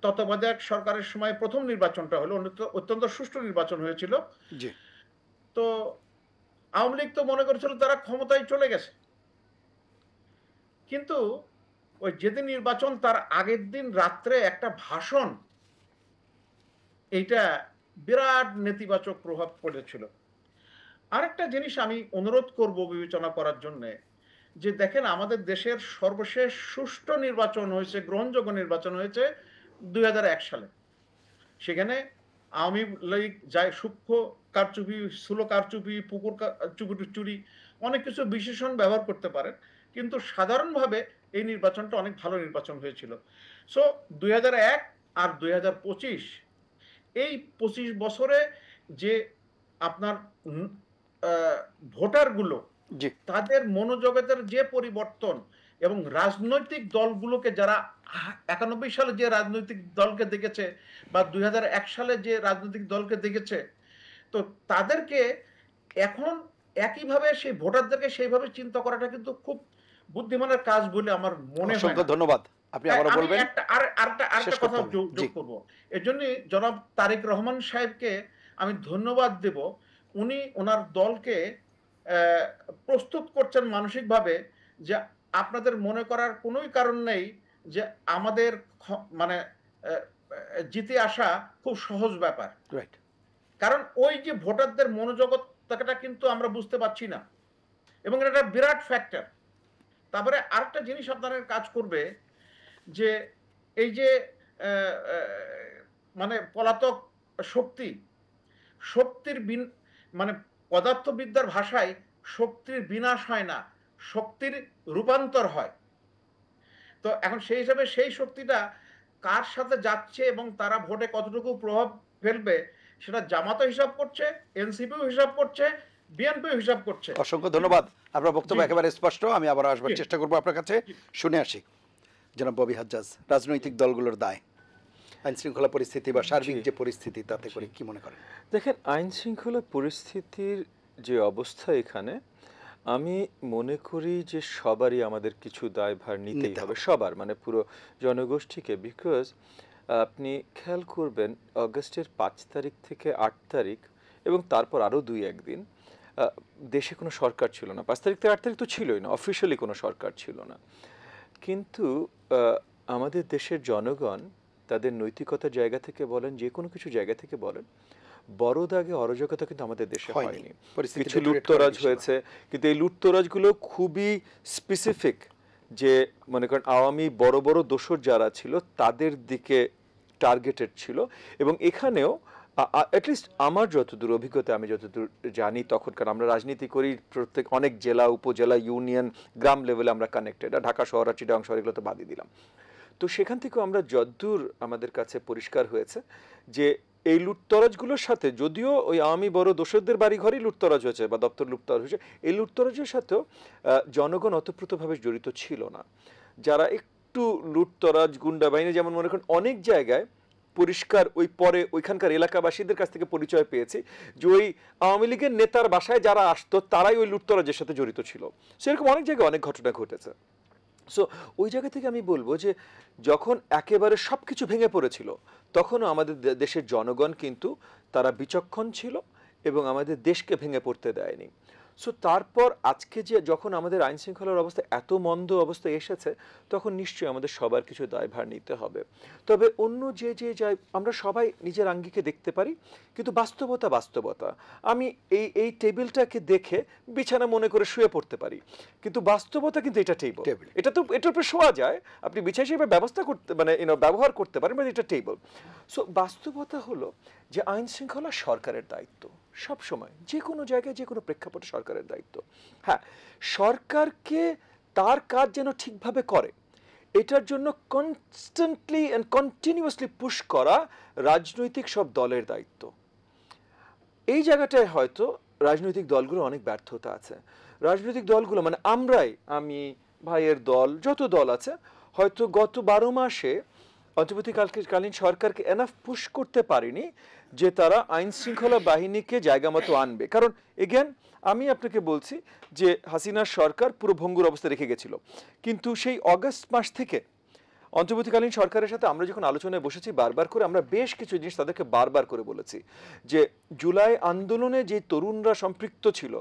তত্ত্বাবধায়ক সরকারের সময় প্রথম নির্বাচনটা হলো, অত্যন্ত সুষ্ঠু নির্বাচন হয়েছিল। জি তো আওয়ামী লীগ তো মনে করেছিল তারা ক্ষমতায় চলে গেছে, কিন্তু ওই যেদিন নির্বাচন তার আগের দিন রাত্রে একটা ভাষণ, এইটা বিরাট নেতিবাচক প্রভাব পড়েছিল। আরেকটা জিনিস আমি অনুরোধ করব বিবেচনা করার জন্য, যে দেখেন আমাদের দেশের সর্বশেষ সুষ্ঠু নির্বাচন হয়েছে, গ্রহণযোগ্য নির্বাচন হয়েছে 2001 সালে। সেখানে আওয়ামী লীগ যায় সূক্ষ্ম কারচুপি, স্থূল কারচুপি, পুকুর চুরি, অনেক কিছু বিশেষণ ব্যবহার করতে পারেন, কিন্তু সাধারণভাবে এই নির্বাচনটা অনেক ভালো নির্বাচন হয়েছিল। সো 2001 আর 2025, এই 25 বছরে যে আপনার ভোটারগুলো, জি তাদের মনোজগতের যে পরিবর্তন, এবং রাজনৈতিক দলগুলোকে যারা 91 সালে যে রাজনৈতিক দলকে দেখেছে বা 2001 সালে যে রাজনৈতিক দলকে দেখেছে, তো তাদেরকে এখন একইভাবে সেই ভোটারদেরকে সেইভাবে চিন্তা করাটা কিন্তু খুব বুদ্ধিমানের কাজ বলে আমার মনে হয় অসংখ্য না। ধন্যবাদ। আপনি আবারও আমি বলবেন। আরেকটা শেষ করতে কথা হবে। যোগ জি করব। এজন্য জনাব তারেক রহমান সাহেবকে আমি ধন্যবাদ দেব। উনি ওনার দলকে প্রস্তুত করছেন মানসিকভাবে, যে আপনাদের মনে করার কোনোই কারণ নেই যে আমাদের মানে জিতে আসা খুব সহজ ব্যাপার। রাইট। কারণ ওই যে ভোটারদের মনোজগৎটা কিন্তু আমরা বুঝতে পারছি না, এবং এটা একটা বিরাট ফ্যাক্টর। তারপরে আরেকটা জিনিস আপনাদের কাজ করবে, যে এই যে মানে পলাতক শক্তির মানে পদার্থবিদ্যার ভাষায় শক্তির বিনাশ হয় না, শক্তির রূপান্তর হয়। তো এখন সেই হিসাবে সেই শক্তিটা কার সাথে যাচ্ছে এবং তারা ভোটে কতটুকু প্রভাব ফেলবে, সেটা জামাতও হিসাব করছে, এনসিপিও হিসাব করছে, বিএনপিও হিসাব করছে। অসংখ্য ধন্যবাদ। আপনার বক্তব্য জি, একেবারে স্পষ্ট। আমি আবার আসবার জি। চেষ্টা করবো আপনার কাছে। শুনে আসি জনাব ববি হাজ্জাজ, রাজনৈতিক দলগুলোর দায় আইন শৃঙ্খলা পরিস্থিতি বা সার্বিক জি। যে পরিস্থিতি, তাতে করে কি মনে করেন? দেখেন, আইন শৃঙ্খলা পরিস্থিতির যে অবস্থা এখানে, আমি মনে করি যে সবারই আমাদের কিছু দায়ভার নিতেই নিতে হবে, হবে। সবার, মানে পুরো জনগোষ্ঠীকে। বিকজ আপনি খেয়াল করবেন অগস্টের 5 তারিখ থেকে 8 তারিখ এবং তারপর আরও 2-1 দিন দেশে কোনো সরকার ছিল না। 5 তারিখ থেকে 8 তারিখ তো ছিলই না, অফিসিয়ালি কোনো সরকার ছিল না। কিন্তু আমাদের দেশের জনগণ তাদের নৈতিকতার জায়গা থেকে বলেন, যে কোনো কিছু জায়গা থেকে বলেন, বড় দাগে অরাজকতা কিন্তু আমাদের দেশে হয়নি। হয়নি। পরিস্থিতি কিছু deteriorate লুটতরাজ করার হয়েছে, কিন্তু এই লুটতরাজগুলো খুবই স্পেসিফিক, যে মনে করেন আওয়ামী বড় বড় দোসর যারা ছিল তাদের দিকে টার্গেটেড ছিল। এবং এখানেও অ্যাটলিস্ট আমার যতদূর অভিজ্ঞতা, আমি যতদূর জানি তখনকার, আমরা রাজনীতি করি প্রত্যেক অনেক জেলা, উপজেলা, ইউনিয়ন, গ্রাম লেভেলে আমরা কানেক্টেড। ঢাকা শহর আর চিটাগাং শহর এগুলো তো বাদই দিলাম। তো সেখান থেকেও আমরা যদ্দূর আমাদের কাছে পরিষ্কার হয়েছে যে এই লুটতরাজগুলোর সাথে, যদিও ওই আওয়ামী বড় দোসরদের বাড়ি ঘরেই লুটতরাজ হয়েছে বা দপ্তর লুটতরাজ হয়েছে, এই লুটতরাজের সাথেও জনগণ অতপ্রতভাবে জড়িত ছিল না। যারা একটু লুটতরাজ গুন্ডা বাহিনী, যেমন মনে করেন অনেক জায়গায় পরিষ্কার ওই পরে ওইখানকার এলাকাবাসীদের কাছ থেকে পরিচয় পেয়েছি যে ওই আওয়ামী লীগের নেতার বাসায় যারা আসতো তারাই ওই লুটতরাজের সাথে জড়িত ছিল। সেরকম অনেক জায়গায় অনেক ঘটনা ঘটেছে। সো ওই জায়গা থেকে আমি বলবো যে যখন একেবারে সব কিছু ভেঙে পড়েছিল, তখনও আমাদের দেশের জনগণ কিন্তু তারা বিচক্ষণ ছিল এবং আমাদের দেশকে ভেঙে পড়তে দেয়নি। সো তারপর আজকে যে যখন আমাদের আইন শৃঙ্খলার অবস্থা এত মন্দ অবস্থায় এসেছে, তখন নিশ্চয়ই আমাদের সবার কিছু দায়ভার নিতে হবে। তবে অন্য যাই, আমরা সবাই নিজের আঙ্গিকে দেখতে পারি, কিন্তু বাস্তবতা আমি এই টেবিলটাকে দেখে বিছানা মনে করে শুয়ে পড়তে পারি, কিন্তু বাস্তবতা কিন্তু এটা টেবিল। এটা তো এটার উপরে শোয়া যায়, আপনি বিছানা হিসেবে ব্যবস্থা করতে মানে ব্যবহার করতে পারেন, মানে এটা টেবিল। সো বাস্তবতা হলো যে আইন শৃঙ্খলা সরকারের দায়িত্ব সব সময়, যে কোনো জায়গায়, যে কোনো প্রেক্ষাপটে সরকারের দায়িত্ব। হ্যাঁ, সরকারকে তার কাজ যেন ঠিকভাবে করে, এটার জন্য কনস্ট্যান্টলি অ্যান্ড কন্টিনিউয়াসলি পুশ করা রাজনৈতিক সব দলের দায়িত্ব। এই জায়গাটায় হয়তো রাজনৈতিক দলগুলো অনেক ব্যর্থতা আছে। রাজনৈতিক দলগুলো মানে আমরাই, আমি, ভাইয়ের দল, যত দল আছে, হয়তো গত 12 মাসে অন্তর্বর্তীকালীন সরকারকে এনাফ পুশ করতে পারেনি যে তারা আইন শৃঙ্খলা বাহিনীকে জায়গা মতো আনবে। কারণ এগেন আমি আপনাকে বলছি যে হাসিনার সরকার পুরো ভঙ্গুর অবস্থা রেখে গেছিল, কিন্তু সেই অগাস্ট মাস থেকে অন্তর্বর্তীকালীন সরকারের সাথে আমরা যখন আলোচনায় বসেছি বারবার করে আমরা বেশ কিছু জিনিস তাদেরকে বারবার করে বলেছি যে জুলাই আন্দোলনে যে তরুণরা সম্পৃক্ত ছিল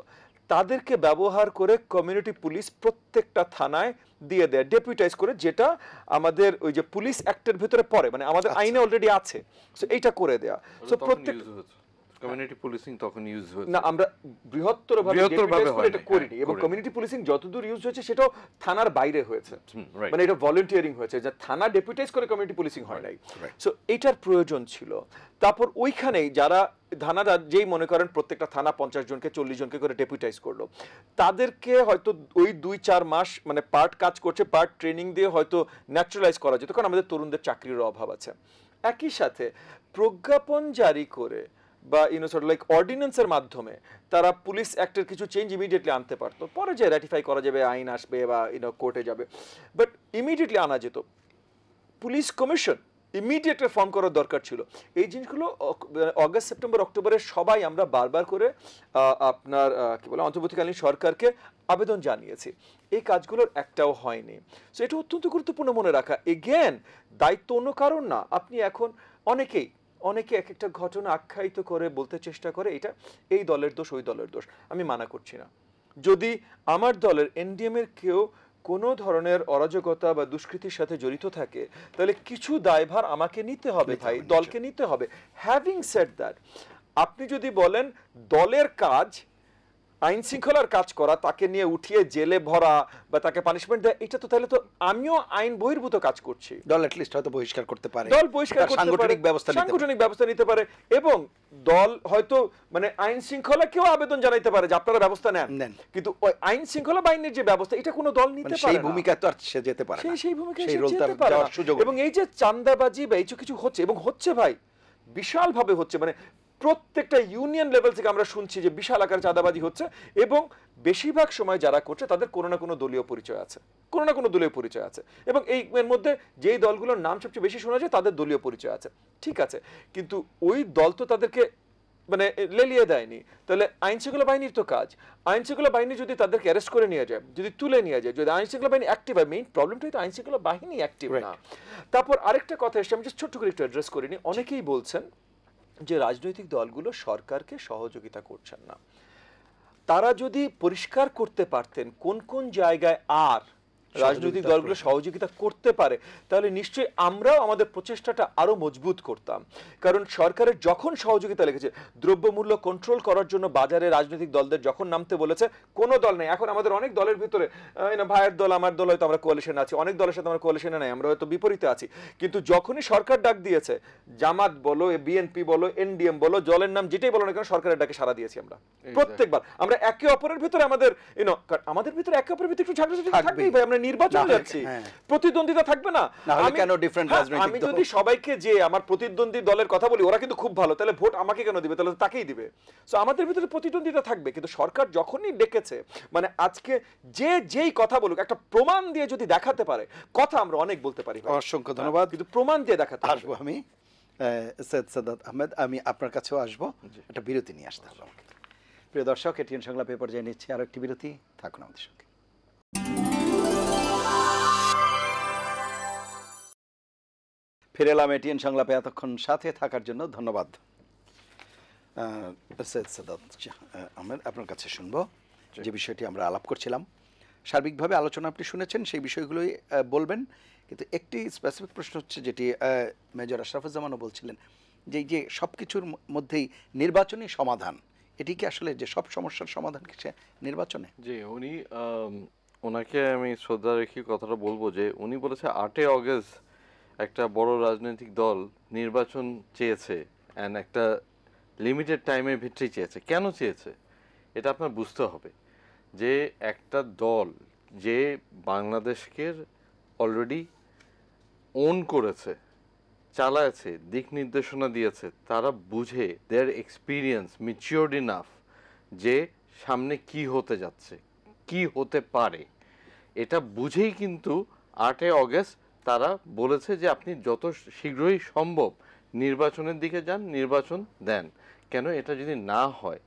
তাদেরকে ব্যবহার করে কমিউনিটি পুলিশ প্রত্যেকটা থানায় দিয়ে দেয় ডেপুটাইজ করে, যেটা আমাদের ওই যে পুলিশ অ্যাক্টের ভিতরে পড়ে, মানে আমাদের আইনে অলরেডি আছে। সো এইটা করে দেয়া। সো প্রত্যেক কমিউনিটি পুলিশিং তখন ইউজ হয়েছে না, আমরা বৃহত্তরভাবে এটা করিনি, এবং কমিউনিটি পুলিশিং যতদূর ইউজ হয়েছে সেটাও থানার বাইরে হয়েছে, মানে এটা ভলান্টিয়ারিং হয়েছে, যে থানা ডেপুটাইজ করে কমিউনিটি পুলিশিং হয় নাই। সো এটার প্রয়োজন ছিল। তারপর ওইখানেই যারা থানারা যেই মনে করেন প্রত্যেকটা থানা 50 জনকে 40 জনকে করে ডেপুটাইজ করলো, তাদেরকে হয়তো ওই 2-4 মাস মানে পার্ট কাজ করছে, পার্ট ট্রেনিং দিয়ে হয়তো ন্যাচারালাইজ করা যেত, কারণ আমাদের তরুণদের চাকরির অভাব আছে। একই সাথে প্রজ্ঞাপন জারি করে বা লাইক অর্ডিন্যান্সের মাধ্যমে তারা পুলিশ অ্যাক্টের কিছু চেঞ্জ ইমিডিয়েটলি আনতে পারতো, পরে যে র্যাটিফাই করা যাবে, আইন আসবে বা কোর্টে যাবে, বাট ইমিডিয়েটলি আনা যেত। পুলিশ কমিশন ইমিডিয়েট ফর্ম করার দরকার ছিল। এই জিনিসগুলো অগাস্ট সেপ্টেম্বর অক্টোবরে সবাই আমরা বারবার করে আপনার কি বলে অন্তর্বর্তীকালীন সরকারকে আবেদন জানিয়েছি, এই কাজগুলোর একটাও হয়নি। সো এটা অত্যন্ত গুরুত্বপূর্ণ মনে রাখা। এগেন দায়িত্ব অন্য কারণ না, আপনি এখন অনেকে এক একটা ঘটনা আখ্যায়িত করে বলতে চেষ্টা করে এটা এই দলের দোষ ওই দলের দোষ। আমি মানা করছি না, যদি আমার দলের এনডিএম এর কেউ কোনো ধরনের অরাজকতা বা দুষ্কৃতির সাথে জড়িত থাকে তাহলে কিছু দায়ভার আমাকে নিতে হবে ভাই, দলকে নিতে হবে। হ্যাভিং সেড দ্যাট, আপনি যদি বলেন দলের কাজ আইন শৃঙ্খলার কাজ করা, তাকে নিয়ে উঠিয়ে জেলে ভরা বা তাকে পানিশমেন্ট দেয়, এটা তো তাহলে তো আমিও আইন বহির্ভূত কাজ করছি। দল অ্যাট লিস্ট হয়তো বহিষ্কার করতে পারে, দল বহিষ্কার করতে পারে, সাংগঠনিক ব্যবস্থা নিতে পারে, এবং দল হয়তো মানে আইন শৃঙ্খলাকেও আবেদন জানাইতে পারে যে আপনারা ব্যবস্থা নেন, কিন্তু ওই আইন শৃঙ্খলা বাহিনীর যে ব্যবস্থা এটা কোনো দল নিতে পারে না, সেই ভূমিকা তো আর সে যেতে পারে না, সেই ভূমিকা সে যেতে পারে না। এবং এই যে চাঁদাবাজি বা এই কিছু হচ্ছে, এবং হচ্ছে ভাই বিশাল ভাবে হচ্ছে, মানে প্রত্যেকটা ইউনিয়ন লেভেল থেকে আমরা শুনছি যে বিশাল আকার চাঁদাবাজি হচ্ছে, এবং বেশিরভাগ সময় যারা করছে তাদের কোনো না কোনো দলীয় পরিচয় আছে, এবং এই এর মধ্যে যেই দলগুলোর নাম সবচেয়ে বেশি শোনা যায় তাদের দলীয় পরিচয় আছে, ঠিক আছে, কিন্তু ওই দল তো তাদেরকে মানে লেলিয়ে দেয়নি। তাহলে আইন শৃঙ্খলা বাহিনীর তো কাজ, আইন শৃঙ্খলা বাহিনী যদি তাদেরকে অ্যারেস্ট করে নিয়ে যায়, যদি তুলে নিয়ে যায়, যদি আইন শৃঙ্খলা বাহিনী অ্যাক্টিভ হয়, মেইন প্রবলেমটাই তো আইন শৃঙ্খলা বাহিনী অ্যাক্টিভ না। তারপর আরেকটা কথা এসে আমি ছোট্ট করে একটু অ্যাড্রেস করিনি, অনেকেই বলছেন যে রাজনৈতিক দলগুলো সরকারকে সহযোগিতা করছেন না। তারা যদি পরিষ্কার করতে পারতেন কোন কোন জায়গায় আর রাজনৈতিক দলগুলো সহযোগিতা করতে পারে, তাহলে নিশ্চয়ই আমরাও আমাদের প্রচেষ্টাটা আরো মজবুত করতাম। কারণ সরকারের যখন সহযোগিতা লেগেছে, দ্রব্যমূল্য কন্ট্রোল করার জন্য বাজারে রাজনৈতিক দলদের যখন নামতে বলেছে, কোনো দল নেই। এখন আমাদের অনেক দলের ভিতরে ভাইয়ের দল আমার দল হয়তো আমরা কোয়ালিশনে আছি, অনেক দলের সাথে আমরা কোয়ালিশনে নাই, আমরা হয়তো বিপরীতে আছি, কিন্তু যখনই সরকার ডাক দিয়েছে, জামাত বলো, বিএনপি বলো, এনডিএম বলো, দলের নাম যেটাই বলো না কেন, সরকারের ডাকে সাড়া দিয়েছি আমরা প্রত্যেকবার। আমরা একে অপরের ভিতরে আমাদের ভিতরে একে অপরের ভিতরে একটু ঝাগড়াঝাটি থাকবেই ভাই, আমরা নির্বাচনে যাচ্ছি, প্রতিদ্বন্দ্বিতা থাকবে না। আমি যদি সবাইকে যে আমার প্রতিদ্বন্দ্বী দলের কথা বলি, ওরা কিন্তু খুব ভালো, তাহলে ভোট আমাকে কেন দিবে, তাহলে তাকেই দিবে। সো আমাদের ভিতরে প্রতিদ্বন্দ্বিতা থাকবে, কিন্তু সরকার যখনই ডেকেছে, মানে আজকে যেই কথা বলুক, একটা প্রমাণ দিয়ে যদি দেখাতে পারে, কথা আমরা অনেক বলতে পারি। অসংখ্য ধন্যবাদ, কিন্তু প্রমাণ দিয়ে দেখাতে আসবো আমি সৈয়দ সাদাত আহমেদ, আমি আপনার কাছেও আসবো, একটা বিরতি নিয়ে আসতে হবে। প্রিয় দর্শক, এটিএন সংলাপে পর্যায়ে নিচ্ছি আরো একটি বিরতি, থাকুন আমাদের সঙ্গে। ফিরে এলাম এটিএন সংলাপে, এতক্ষণ সাথে থাকার জন্য ধন্যবাদ। সৈয়দ সাদাত আহমেদ, আপনার কাছে শুনবো যে বিষয়টি আমরা আলাপ করছিলাম, সার্বিকভাবে আলোচনা আপনি শুনেছেন, সেই বিষয়গুলোই বলবেন, কিন্তু একটি স্পেসিফিক প্রশ্ন হচ্ছে যেটি মেজর আশরাফুজ্জামানও বলছিলেন, যে এই যে সব কিছুর মধ্যেই নির্বাচনী সমাধান, এটি কি আসলে যে সব সমস্যার সমাধান কি সে নির্বাচনে? জি, ওনাকে আমি শ্রদ্ধা রেখে কথাটা বলবো যে উনি বলেছে 8 অগস্ট একটা বড় রাজনৈতিক দল নির্বাচন চেয়েছে, অ্যান্ড একটা লিমিটেড টাইমের ভিতরেই চেয়েছে। কেন চেয়েছে এটা আপনার বুঝতে হবে, যে একটা দল যে বাংলাদেশকে অলরেডি ওন করেছে, চালাচ্ছে, দিক নির্দেশনা দিয়েছে, তারা বুঝে, দেয়ার এক্সপিরিয়েন্স ম্যাচিওরড ইনাফ যে সামনে কি হতে যাচ্ছে, কি হতে পারে, এটা বুঝেই কিন্তু 8 অগস্ট তারা বলেছে যে আপনি যত শীঘ্রই সম্ভব নির্বাচনের দিকে যান, নির্বাচন দেন। কেন এটা যদি না হয়,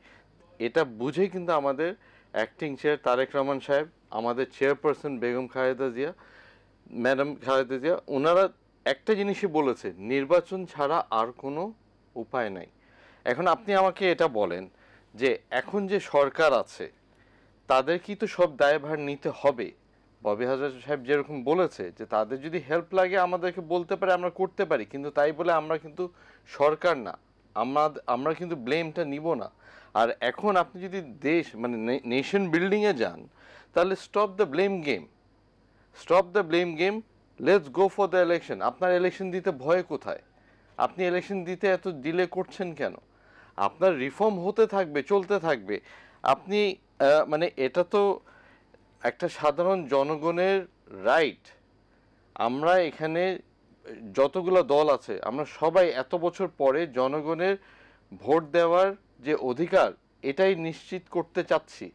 এটা বুঝে কিন্তু আমাদের অ্যাক্টিং চেয়ার তারেক রহমান সাহেব, আমাদের চেয়ারপারসন বেগম খালেদা জিয়া, ম্যাডাম খালেদা জিয়া, ওনারা একটা জিনিসই বলেছে, নির্বাচন ছাড়া আর কোনো উপায় নাই। এখন আপনি আমাকে এটা বলেন যে এখন যে সরকার আছে তাদের কি তো সব দায়ভার নিতে হবে? ববি হাজার সাহেব যেরকম বলেছে যে তাদের যদি হেল্প লাগে আমাদেরকে বলতে পারে, আমরা করতে পারি, কিন্তু তাই বলে আমরা কিন্তু সরকার না, আমরা কিন্তু ব্লেমটা নিব না। আর এখন আপনি যদি দেশ মানে নেশন বিল্ডিংয়ে যান, তাহলে stop the blame game, stop the blame game, let's go for the election. আপনার ইলেকশন দিতে ভয় কোথায়? আপনি ইলেকশন দিতে এত ডিলে করছেন কেন? আপনার রিফর্ম হতে থাকবে, চলতে থাকবে। আপনি মানে এটা তো একটা সাধারণ জনগণের রাইট। আমরা এখানে যতগুলো দল আছে আমরা সবাই এত বছর পরে জনগণের ভোট দেওয়ার যে অধিকার এটাই নিশ্চিত করতে চাচ্ছি।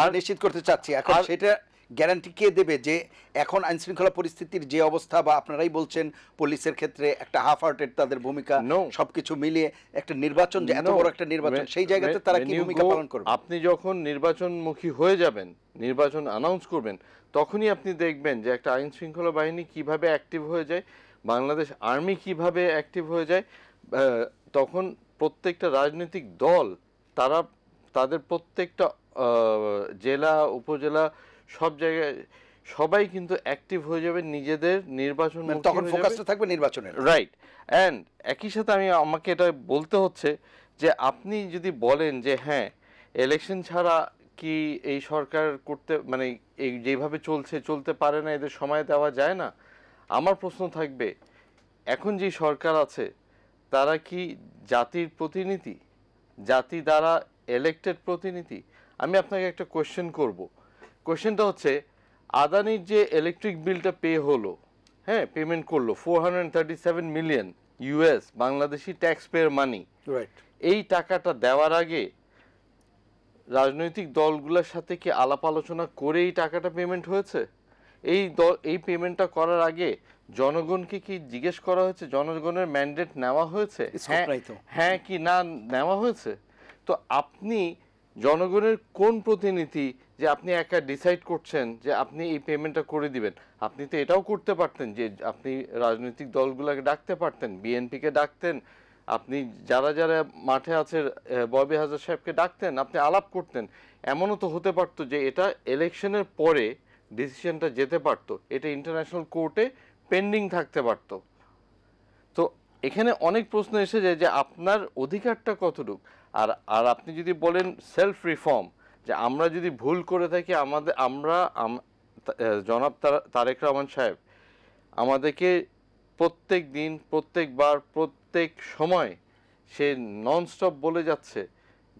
আর নিশ্চিত করতে চাচ্ছি, এখন সেটা গ্যারান্টি কে দেবে যে এখন আইন শৃঙ্খলা পরিস্থিতির যে অবস্থা, বা আপনারাই বলছেন পুলিশের ক্ষেত্রে একটা হাফ হার্টেড তাদের ভূমিকা, সবকিছু মিলিয়ে একটা নির্বাচন যে এত বড় একটা নির্বাচন, সেই জায়গাতে তারা কি ভূমিকা পালন করবে? আপনি যখন নির্বাচনমুখী হয়ে যাবেন, নির্বাচন অ্যানাউন্স করবেন, তখনই আপনি দেখবেন যে একটা আইন শৃঙ্খলা বাহিনী কিভাবে অ্যাক্টিভ হয়ে যায়, বাংলাদেশ আর্মি কিভাবে অ্যাক্টিভ হয়ে যায়। তখন প্রত্যেকটা রাজনৈতিক দল তারা তাদের প্রত্যেকটা জেলা উপজেলা সব জায়গায় সবাই কিন্তু অ্যাক্টিভ হয়ে যাবে নিজেদের নির্বাচন, তখন ফোকাসটা থাকবে নির্বাচনের। রাইট। অ্যান্ড একই সাথে আমাকে এটা বলতে হচ্ছে যে আপনি যদি বলেন যে হ্যাঁ ইলেকশন ছাড়া কি এই সরকার করতে মানে এই যেভাবে চলতে পারে না, এদের সময় দেওয়া যায় না, আমার প্রশ্ন থাকবে এখন যে সরকার আছে তারা কি জাতির প্রতিনিধি, জাতি দ্বারা ইলেক্টেড প্রতিনিধি? আমি আপনাকে একটা কোয়েশ্চেন করব। কোয়েশ্চেনটা হচ্ছে আদানির যে ইলেকট্রিক বিলটা পে হলো, হ্যাঁ পেমেন্ট করলো 437 million US Bangladeshi taxpayer money, এই টাকাটা দেওয়ার আগে রাজনৈতিক দলগুলোর সাথে কি আলাপ আলোচনা করে এই টাকাটা পেমেন্ট হয়েছে? এই পেমেন্টটা করার আগে জনগণকে কি জিজ্ঞেস করা হয়েছে, জনগণের ম্যান্ডেট নেওয়া হয়েছে, হ্যাঁ কি না নেওয়া হয়েছে? তো আপনি জনগণের কোন প্রতিনিধি যে আপনি একা ডিসাইড করছেন যে আপনি এই পেমেন্টটা করে দিবেন? আপনি তো এটাও করতে পারতেন যে আপনি রাজনৈতিক দলগুলোকে ডাকতে পারতেন, বিএনপিকে ডাকতেন, আপনি যারা যারা মাঠে আছে ববি হাজার সাহেবকে ডাকতেন, আপনি আলাপ করতেন। এমনও তো হতে পারতো যে এটা ইলেকশনের পরে ডিসিশনটা যেতে পারতো, এটা ইন্টারন্যাশনাল কোর্টে পেন্ডিং থাকতে পারতো। তো এখানে অনেক প্রশ্ন এসে যায় যে আপনার অধিকারটা কতটুকু। আর আপনি যদি বলেন সেলফ রিফর্ম, যে আমরা যদি ভুল করে থাকি জনাব তারেক রহমান সাহেব আমাদেরকে প্রত্যেক দিন, প্রত্যেকবার, প্রত্যেক সময় সে ননস্টপ বলে যাচ্ছে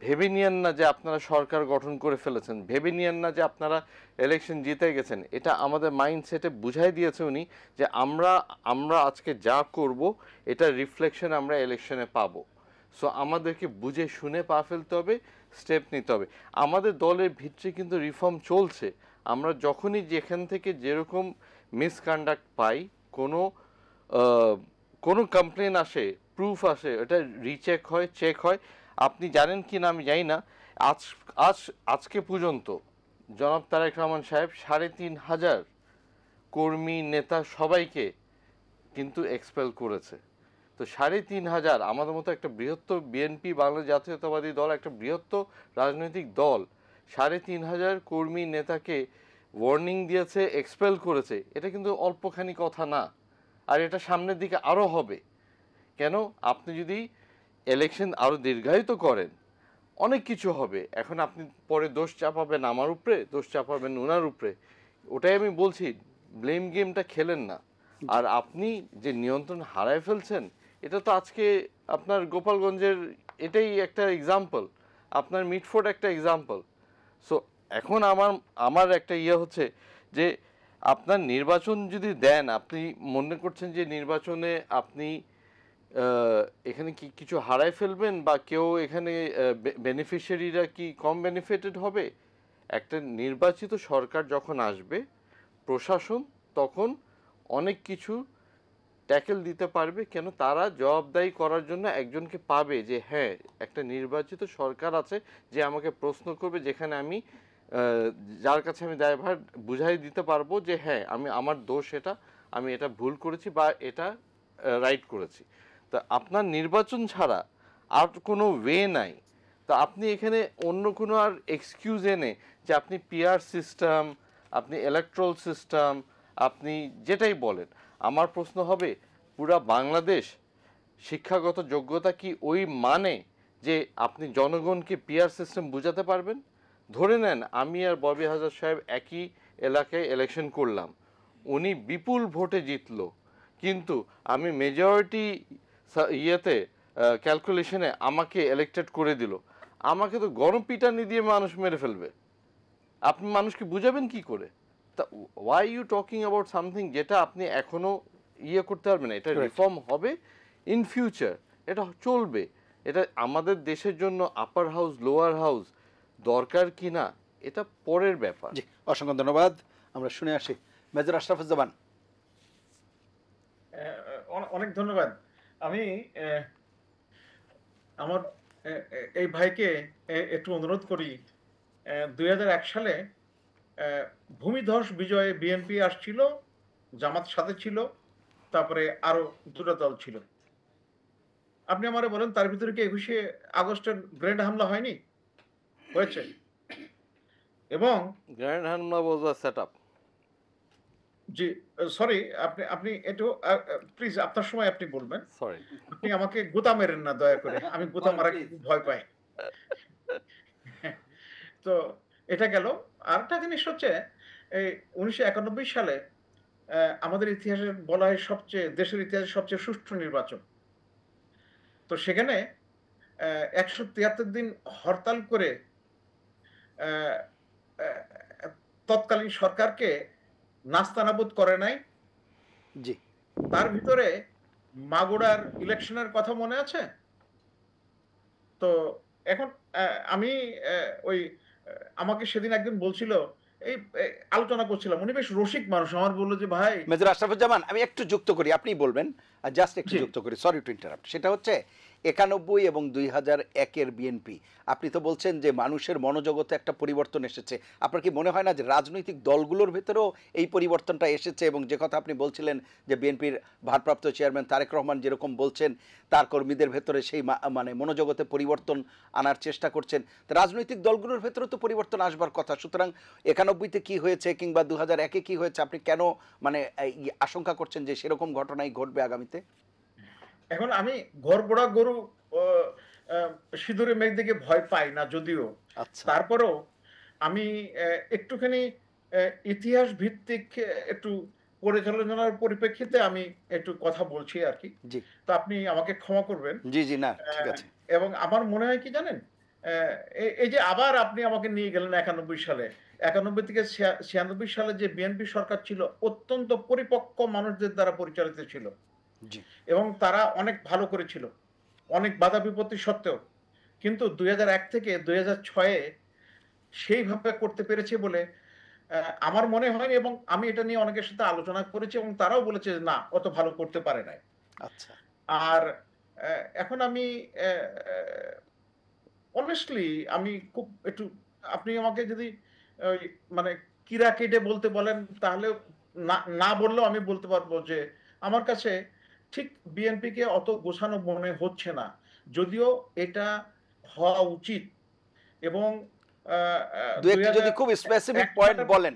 ভেবে নিয়েন না যে আপনারা সরকার গঠন করে ফেলেছেন, ভেবে নিয়েন না যে আপনারা ইলেকশন জিতে গেছেন। এটা আমাদের মাইন্ডসেটে বুঝাই দিয়েছে উনি যে আমরা আজকে যা করব এটা রিফ্লেকশন আমরা ইলেকশনে পাবো। সো আমাদেরকে বুঝে শুনে পা ফেলতে হবে, স্টেপ নিতে হবে। আমাদের দলের ভিতরে কিন্তু রিফর্ম চলছে। আমরা যখনই যেখান থেকে যেরকম মিসকন্ডাক্ট পাই, কোনো কমপ্লেন আসে, প্রুফ আসে, এটা রিচেক হয়, চেক হয়। আপনি জানেন কি না আমি জানি না, আজকে পর্যন্ত জনাব তারেক রহমান সাহেব ৩৫০০ কর্মী নেতা সবাইকে কিন্তু এক্সপেল করেছে। তো ৩৫০০ আমাদের মতো একটা বৃহত্তর বিএনপি বাংলাদেশ জাতীয়তাবাদী দল, একটা বৃহত্তর রাজনৈতিক দল ৩৫০০ কর্মী নেতাকে ওয়ার্নিং দিয়েছে, এক্সপেল করেছে। এটা কিন্তু অল্পখানি কথা না, আর এটা সামনের দিকে আরও হবে। কেন? আপনি যদি ইলেকশন আরও দীর্ঘায়িত করেন অনেক কিছু হবে। এখন আপনি পরে দোষ চাপাবেন আমার উপরে, দোষ চাপাবেন ওনার উপরে, ওটাই আমি বলছি, ব্লেম গেমটা খেলেন না। আর আপনি যে নিয়ন্ত্রণ হারায় ফেলছেন, এটা তো আজকে আপনার গোপালগঞ্জের এটাই একটা এক্সাম্পল, আপনার মিটফোর্ড একটা এক্সাম্পল। সো এখন আমার একটা হচ্ছে যে আপনার নির্বাচন যদি দেন, আপনি মনে করছেন যে নির্বাচনে আপনি এখানে কি কিছু হারায় ফেলবেন, বা কেউ এখানে বেনিফিশিয়ারিরা কি কম বেনিফিটেড হবে? একটা নির্বাচিত সরকার যখন আসবে, প্রশাসন তখন অনেক কিছু ট্যাকেল দিতে পারবে, কেন তারা জবাবদাহি করার জন্য একজনকে পাবে যে হ্যাঁ একটা নির্বাচিত সরকার আছে যে আমাকে প্রশ্ন করবে, যেখানে আমি যার কাছে আমি দায়ভার বুঝাই দিতে পারবো যে হ্যাঁ আমি আমার দোষ, এটা আমি এটা ভুল করেছি বা এটা রাইট করেছি। তা আপনার নির্বাচন ছাড়া আর কোনো ওয়ে নাই। তা আপনি এখানে অন্য কোনো আর এক্সকিউজ এনে যে আপনি পিআর সিস্টেম, আপনি ইলেকট্রাল সিস্টেম, আপনি যেটাই বলেন, আমার প্রশ্ন হবে পুরা বাংলাদেশ শিক্ষাগত যোগ্যতা কি ওই মানে যে আপনি জনগণকে পিআর সিস্টেম বুঝাতে পারবেন? ধরে নেন আমি আর ববি হাজার সাহেব একই এলাকায় ইলেকশন করলাম, উনি বিপুল ভোটে জিতলো, কিন্তু আমি মেজরিটি ইয়েতে ক্যালকুলেশনে আমাকে ইলেক্টেড করে দিল, আমাকে তো গণপিটানি দিয়ে মানুষ মেরে ফেলবে। আপনি মানুষকে বুঝাবেন কি করে? তা why you talking about something যেটা আপনি এখনো করতে পারবেন না? এটা রিফর্ম হবে ইন ফিউচার, এটা চলবে। এটা আমাদের দেশের জন্য আপার হাউস লোয়ার হাউস দরকার কি না এটা পরের ব্যাপার। জি, অসংখ্য ধন্যবাদ। আমরা শুনে আসি মেজর আশরাফুজ্জামান। অনেক ধন্যবাদ। আমি আমার এই ভাইকে একটু অনুরোধ করি, 2001 সালে ভূমিধস বিজয়ে বিএনপি আসছিল, জামাত সাথে ছিল, তারপরে আরো দুটো দল ছিল। আপনি আমারে বলেন তার ভিতরে কি 21শে আগস্টের গ্রেনেড হামলা হয়নি? হয়েছে। এবং গ্র্যান্ড হামলা ওয়াজ আ সেটআপ। জি, সরি, আপনি আপনি একটু প্লিজ আপনার সময় আপনি বলবেন। সরি। আপনি আমাকে গোতা মেরেন না দয়া করে। আমি গোতা মারা খুব ভয় পাই। তো এটা গেল। আরেকটা জিনিস হচ্ছে এই 1991 সালে আমাদের ইতিহাসে বলা হয় দেশের ইতিহাসে সবচেয়ে সুষ্ঠু নির্বাচন। তো সেখানে 173 দিন হরতাল করে আ আ তৎকালীন সরকারকে নাস্তানাবুদ করে নাই। জি, তার ভিতরে মাগুরার ইলেকশনের কথা মনে আছে? তো এখন আমি ওই আমাকে সেদিন একজন বলছিল, এই আলোচনা করছিলাম। উনি বেশ রসিক মানুষ। আমার বলল যে, "ভাই।" মেজর আশরাফুজ্জামান, আমি একটু যুক্ত করি, আপনিই বলবেন। জাস্ট একটু জি। যুক্ত করি, সরি টু ইন্টারাপ্ট। সেটা হচ্ছে 91 এবং 2001-এর বিএনপি। আপনি তো বলছেন যে মানুষের মনোজগতে একটা পরিবর্তন এসেছে। আপনার কি মনে হয় না যে রাজনৈতিক দলগুলোর ভেতরেও এই পরিবর্তনটা এসেছে? এবং যে কথা আপনি বলছিলেন যে বিএনপির ভারপ্রাপ্ত চেয়ারম্যান তারেক রহমান যেরকম বলছেন, তার কর্মীদের ভেতরে সেই মানে মনোজগতে পরিবর্তন আনার চেষ্টা করছেন। তো রাজনৈতিক দলগুলোর ভেতরেও তো পরিবর্তন আসবার কথা। সুতরাং 91-তে কি হয়েছে কিংবা 2001-এ কি হয়েছে, আপনি কেন মানে আশঙ্কা করছেন যে সেরকম ঘটনাই ঘটবে আগামীতে? এখন আমি ঘরপোড়া গরু ও আ সিঁদুরে মেঘ দেখে ভয় পাই না যদিও। আচ্ছা, তারপরেও আমি একটুখানি ইতিহাস ভিত্তিক একটু পরিচালনার পরিপ্রেক্ষিতে আমি একটু কথা বলছি আরকি। জি, তো আপনি আমাকে ক্ষমা করবেন। জি, জি, না ঠিক অ্যা আছে। এবং আমার মনে হয় কি জানেন? এই যে আবার আপনি আমাকে নিয়ে গেলেন 91 সালে। 91 থেকে 96 সালে যে বিএনপি সরকার ছিল, অত্যন্ত পরিপক্ক মানুষদের দ্বারা পরিচালিত ছিল। জি, এবং তারা অনেক ভালো করেছিল। অনেক বাধা বিপত্তি সত্ত্বেও। কিন্তু 2001 থেকে 2006 এ সেইভাবে করতে পেরেছে বলে আমার মনে হয়নি, এবং আমি এটা নিয়ে অনেকের সাথে আলোচনা করেছি এবং তারাও বলেছে যে না, অত ভালো করতে পারে নাই। আচ্ছা, আর এখন আমি অ্যা honestly আমি খুব একটু, আপনি আমাকে যদি ওই মানে কিরা কেটে বলতে বলেন, তাহলে না, না বললেও আমি বলতে পারবো যে আমার কাছে ঠিক বিএনপিকে অত গোছানো মনে হচ্ছে না। যদিও এটা হওয়া উচিত। এবং আ আ দু একটি যদি খুব স্পেসিফিক ২০০১ পয়েন্ট সালের, বলেন,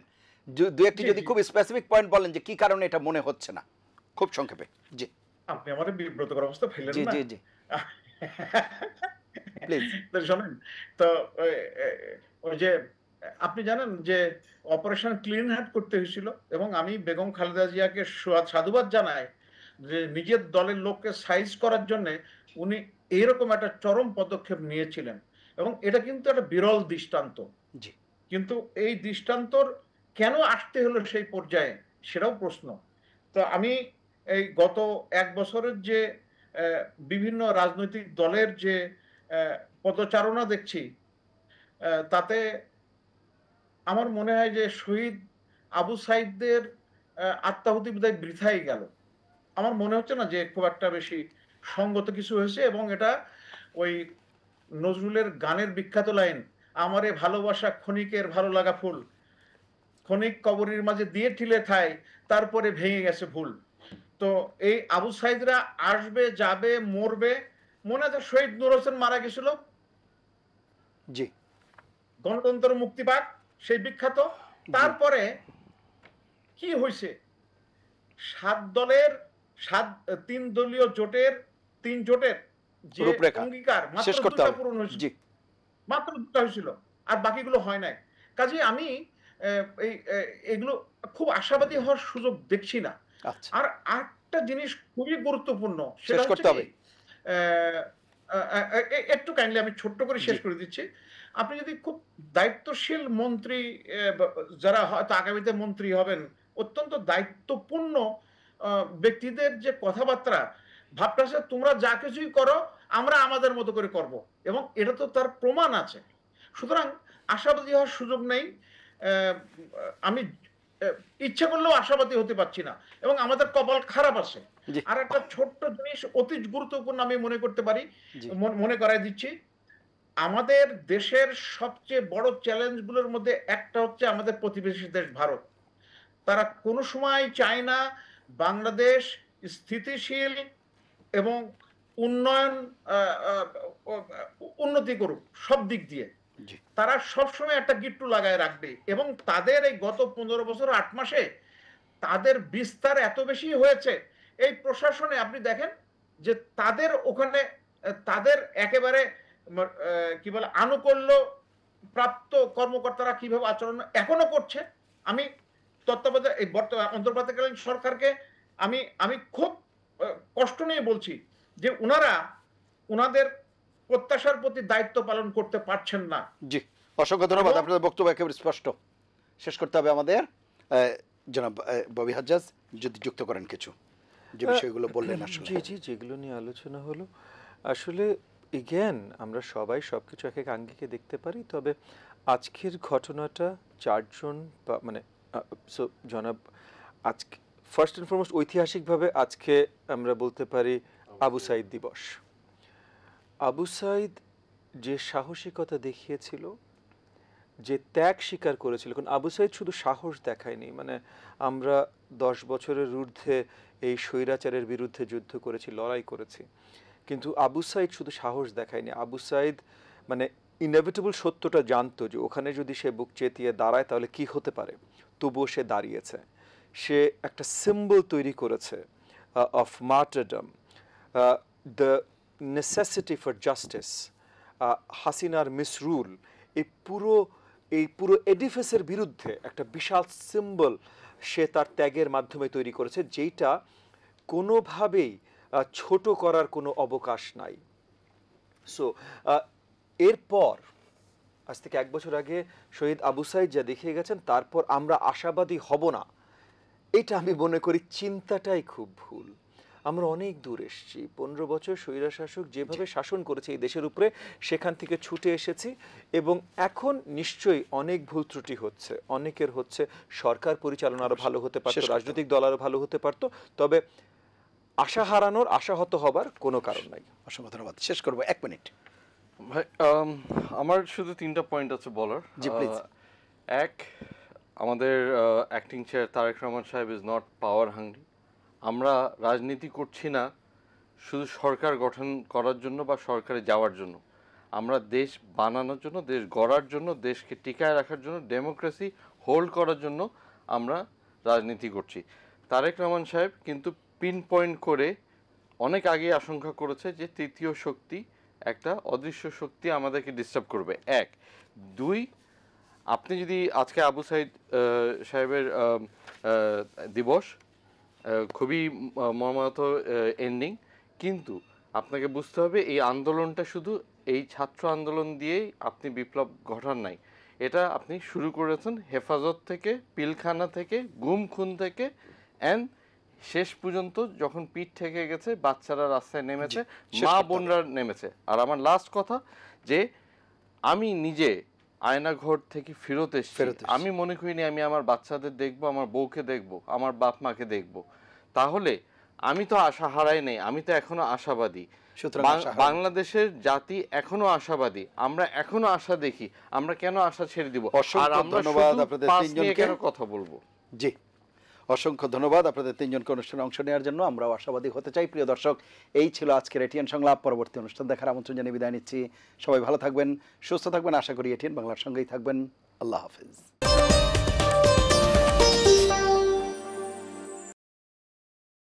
দু একটি জি, যদি জি। খুব স্পেসিফিক পয়েন্ট বলেন যে কি কারণে এটা মনে হচ্ছে না, খুব সংক্ষেপে। জি, আপনি আমারে বিব্রতকর অবস্থা ফেললেন জি, না? জি, জি, প্লিজ। তো শোনেন, তো ওই ওই যে আপনি জানেন যে অপারেশন ক্লিন হার্ট করতে হয়েছিল, এবং আমি বেগম খালেদা জিয়াকে সাধুবাদ জানাই যে নিজের দলের লোককে সাইজ করার জন্যে উনি এরকম একটা চরম পদক্ষেপ নিয়েছিলেন। এবং এটা কিন্তু একটা বিরল দৃষ্টান্ত। জি, কিন্তু এই দৃষ্টান্তর কেন আসতে হলো সেই পর্যায়ে, সেটাও প্রশ্ন। তো আমি এই গত ১ বছরের যে বিভিন্ন রাজনৈতিক দলের যে পদচারণা দেখছি, তাতে আমার মনে হয় যে শহীদ আবু সাইদদের আত্মাহুতি বোধহয় বৃথাই গেল। আমার মনে হচ্ছে না যে খুব একটা বেশি সঙ্গত কিছু হয়েছে, এবং এটা ওই নজরুলের গানের বিখ্যাত লাইন, আমারে ভালোবাসা ক্ষণিকের ভালো লাগা ফুল, ক্ষণিক কবরের মাঝে দিয়ে ঠিলে ঠাই, তারপরে ভেঙে গেছে ভুল। তো এই আবু সাইদরা আসবে, যাবে, মরবে। মনে আছে শহীদ নূর হোসেন মারা গেছিল, জি গণতন্ত্র মুক্তি পাক, সেই বিখ্যাত। তারপরে কি হয়েছে? ৭ দলের ৩ দলীয় জোটের ৩ জোটের যে রূপরেখা অঙ্গীকার শেষ মাত্র করতে ২টা হবে। পূরণ হয়েছিল, জি মাত্র ২টা হয়েছিল, আর বাকিগুলো হয় নাই। কাজেই আমি এগুলো খুব আশাবাদী হওয়ার সুযোগ দেখছি না। আচ্ছা আর আরেকটা জিনিস খুবই গুরুত্বপূর্ণ, সেটা শেষ হচ্ছে করতে কি, হবে। একটু কাইন্ডলি আমি ছোট্ট করে শেষ জি করে দিচ্ছি। আপনি যদি খুব দায়িত্বশীল মন্ত্রী, যারা হয়তো আগামীতে মন্ত্রী হবেন, অত্যন্ত দায়িত্বপূর্ণ ব্যক্তিদের যে কথাবার্তা, ভাবতেছে তোমরা যা কিছুই করো আমরা আমাদের মতো করে করব, এবং এটা তো তার প্রমাণ আছে। সুতরাং আশাবাদী হওয়ার সুযোগ নেই। আহ, আমি ইচ্ছা করলেও আশাবাদী হতে পারছি না, এবং আমাদের কপাল খারাপ আছে। জি আর একটা ছোট্ট জিনিস অতি গুরুত্বপূর্ণ আমি মনে করতে পারি, জি মনে করাই দিচ্ছি। আমাদের দেশের সবচেয়ে বড় চ্যালেঞ্জগুলোর মধ্যে একটা হচ্ছে আমাদের প্রতিবেশী দেশ ভারত। তারা কোনো সময় চায় না বাংলাদেশ স্থিতিশীল এবং উন্নয়ন, আহ, আহ, উন্নতি করুক সব দিক দিয়ে। জি তারা সবসময় একটা গিট্টু লাগায় রাখবে, এবং তাদের এই গত ১৫ বছর ৮ মাসে তাদের বিস্তার এত বেশি হয়েছে এই প্রশাসনে। আপনি দেখেন যে তাদের ওখানে তাদের একেবারে কি বলে আনুকূল্য প্রাপ্ত কর্মকর্তারা কিভাবে আচরণ এখনো করছে। আমি তত্ত্বাবধায়ক এই বর্তমান অন্তর্বর্তীকালীন সরকারকে আমি আমি খুব কষ্ট নিয়ে বলছি যে উনাদের প্রত্যাশার প্রতি দায়িত্ব পালন করতে পারছেন না। জি অসংখ্য ধন্যবাদ, এবং আপনাদের বক্তব্য একেবারে স্পষ্ট। শেষ করতে হবে আমাদের। জনাব ববি হাজ্জাজ যদি যুক্ত করেন কিছু, যে বিষয়গুলো বললেন আসলে। জি জি, যেগুলো নিয়ে আলোচনা হলো আসলে এগেন আমরা সবাই সবকিছু এক এক আঙ্গিকে দেখতে পারি, তবে আজকের ঘটনাটা চারজন মানে জনাব আজকে ফার্স্ট অ্যান্ড ফরমোস্ট ঐতিহাসিকভাবে আজকে আমরা বলতে পারি আবু সাইদ দিবস। আবু সাইদ যে সাহসিকতা দেখিয়েছিল, যে ত্যাগ স্বীকার করেছিল, কারণ আবু সাইদ শুধু সাহস দেখায়নি, মানে আমরা 10 বছরের ঊর্ধ্বে এই স্বৈরাচারের বিরুদ্ধে যুদ্ধ করেছি, লড়াই করেছি, কিন্তু আবু সাইদ শুধু সাহস দেখায়নি। আবু সাইদ মানে ইনএভিটেবল সত্যটা জানতো যে ওখানে যদি সে বুক চেতিয়ে দাঁড়ায় তাহলে কি হতে পারে, তবুও সে দাঁড়িয়েছে। সে একটা সিম্বল তৈরি করেছে of martyrdom, the necessity for justice, হাসিনার মিসরুল, এই পুরো এডিফিসের বিরুদ্ধে একটা বিশাল সিম্বল সে তার ত্যাগের মাধ্যমে তৈরি করেছে, যেটা কোনোভাবেই ছোট করার কোনো অবকাশ নাই। সো এরপর আজ থেকে 1 বছর আগে শহীদ আবু সাইদ যা দেখিয়ে গেছেন, তারপর আমরা আশাবাদী হব না, এটা আমি মনে করি চিন্তাটাই খুব ভুল। আমরা অনেক দূর এসেছি, 15 বছর স্বৈরশাসক যেভাবে শাসন করেছে এই দেশের উপরে, সেখান থেকে ছুটে এসেছি, এবং এখন নিশ্চয়ই অনেক ভুল ত্রুটি হচ্ছে, অনেকের হচ্ছে। সরকার পরিচালনা আরো ভালো হতে পারতো, রাজনৈতিক দল আরো ভালো হতে পারতো, তবে আশা হারানোর, আশাহত হবার কোনো কারণ নাই। অসংখ্য ধন্যবাদ। শেষ করবো 1 মিনিট। ভাই আমার শুধু 3টা পয়েন্ট আছে বলার। জি, প্লিজ। এক, আমাদের অ্যাক্টিং চেয়ার তারেক রহমান সাহেব ইজ নট পাওয়ার হাংরি। আমরা রাজনীতি করছি না শুধু সরকার গঠন করার জন্য বা সরকারে যাওয়ার জন্য। আমরা দেশ বানানোর জন্য, দেশ গড়ার জন্য, দেশকে টিকায় রাখার জন্য, ডেমোক্রেসি হোল্ড করার জন্য আমরা রাজনীতি করছি। তারেক রহমান সাহেব কিন্তু পিন পয়েন্ট করে অনেক আগে আশঙ্কা করেছে যে তৃতীয় শক্তি, একটা অদৃশ্য শক্তি আমাদেরকে ডিস্টার্ব করবে। 1, 2, আপনি যদি আজকে আবু সাইদ সাহেবের দিবস, খুবই মর্মাহত এন্ডিং, কিন্তু আপনাকে বুঝতে হবে এই আন্দোলনটা শুধু এই ছাত্র আন্দোলন দিয়েই আপনি বিপ্লব ঘটান নাই। এটা আপনি শুরু করেছেন হেফাজত থেকে, পিলখানা থেকে, গুম খুন থেকে, অ্যান্ড শেষ পর্যন্ত যখন পিঠ থেকে গেছে, বাচ্চারা রাস্তায় নেমেছে, মা বোনরা নেমেছে। আর আমার লাস্ট কথা যে আমি নিজে আয়নাঘর থেকে ফেরত এসেছি, আমি মনে করিনি আমি আমার বাচ্চাদের দেখবো, আমার বউকে দেখবো, আমার বাপ মাকে দেখবো। তাহলে আমি তো আশা হারাই নাই, আমি তো এখনো আশাবাদী। বাংলাদেশের জাতি এখনো আশাবাদী, আমরা এখনো আশা দেখি। আমরা কেন আশা ছেড়ে দিব? আর আমরা ধন্যবাদ আপনাদের তিনজনকে। কেন কথা বলবো? জি, অসংখ্য ধন্যবাদ আপনাদের তিনজনকে অনুষ্ঠানে অংশ নেওয়ার জন্য। আমরাও আশাবাদী হতে চাই। প্রিয় দর্শক, এই ছিল আজকের এটিএন সংলাপ। পরবর্তী অনুষ্ঠান দেখার আমন্ত্রণ জানিয়ে বিদায় নিচ্ছি। সবাই ভালো থাকবেন, সুস্থ থাকবেন, আশা করি এটিএন বাংলার সঙ্গেই থাকবেন। আল্লাহ হাফেজ।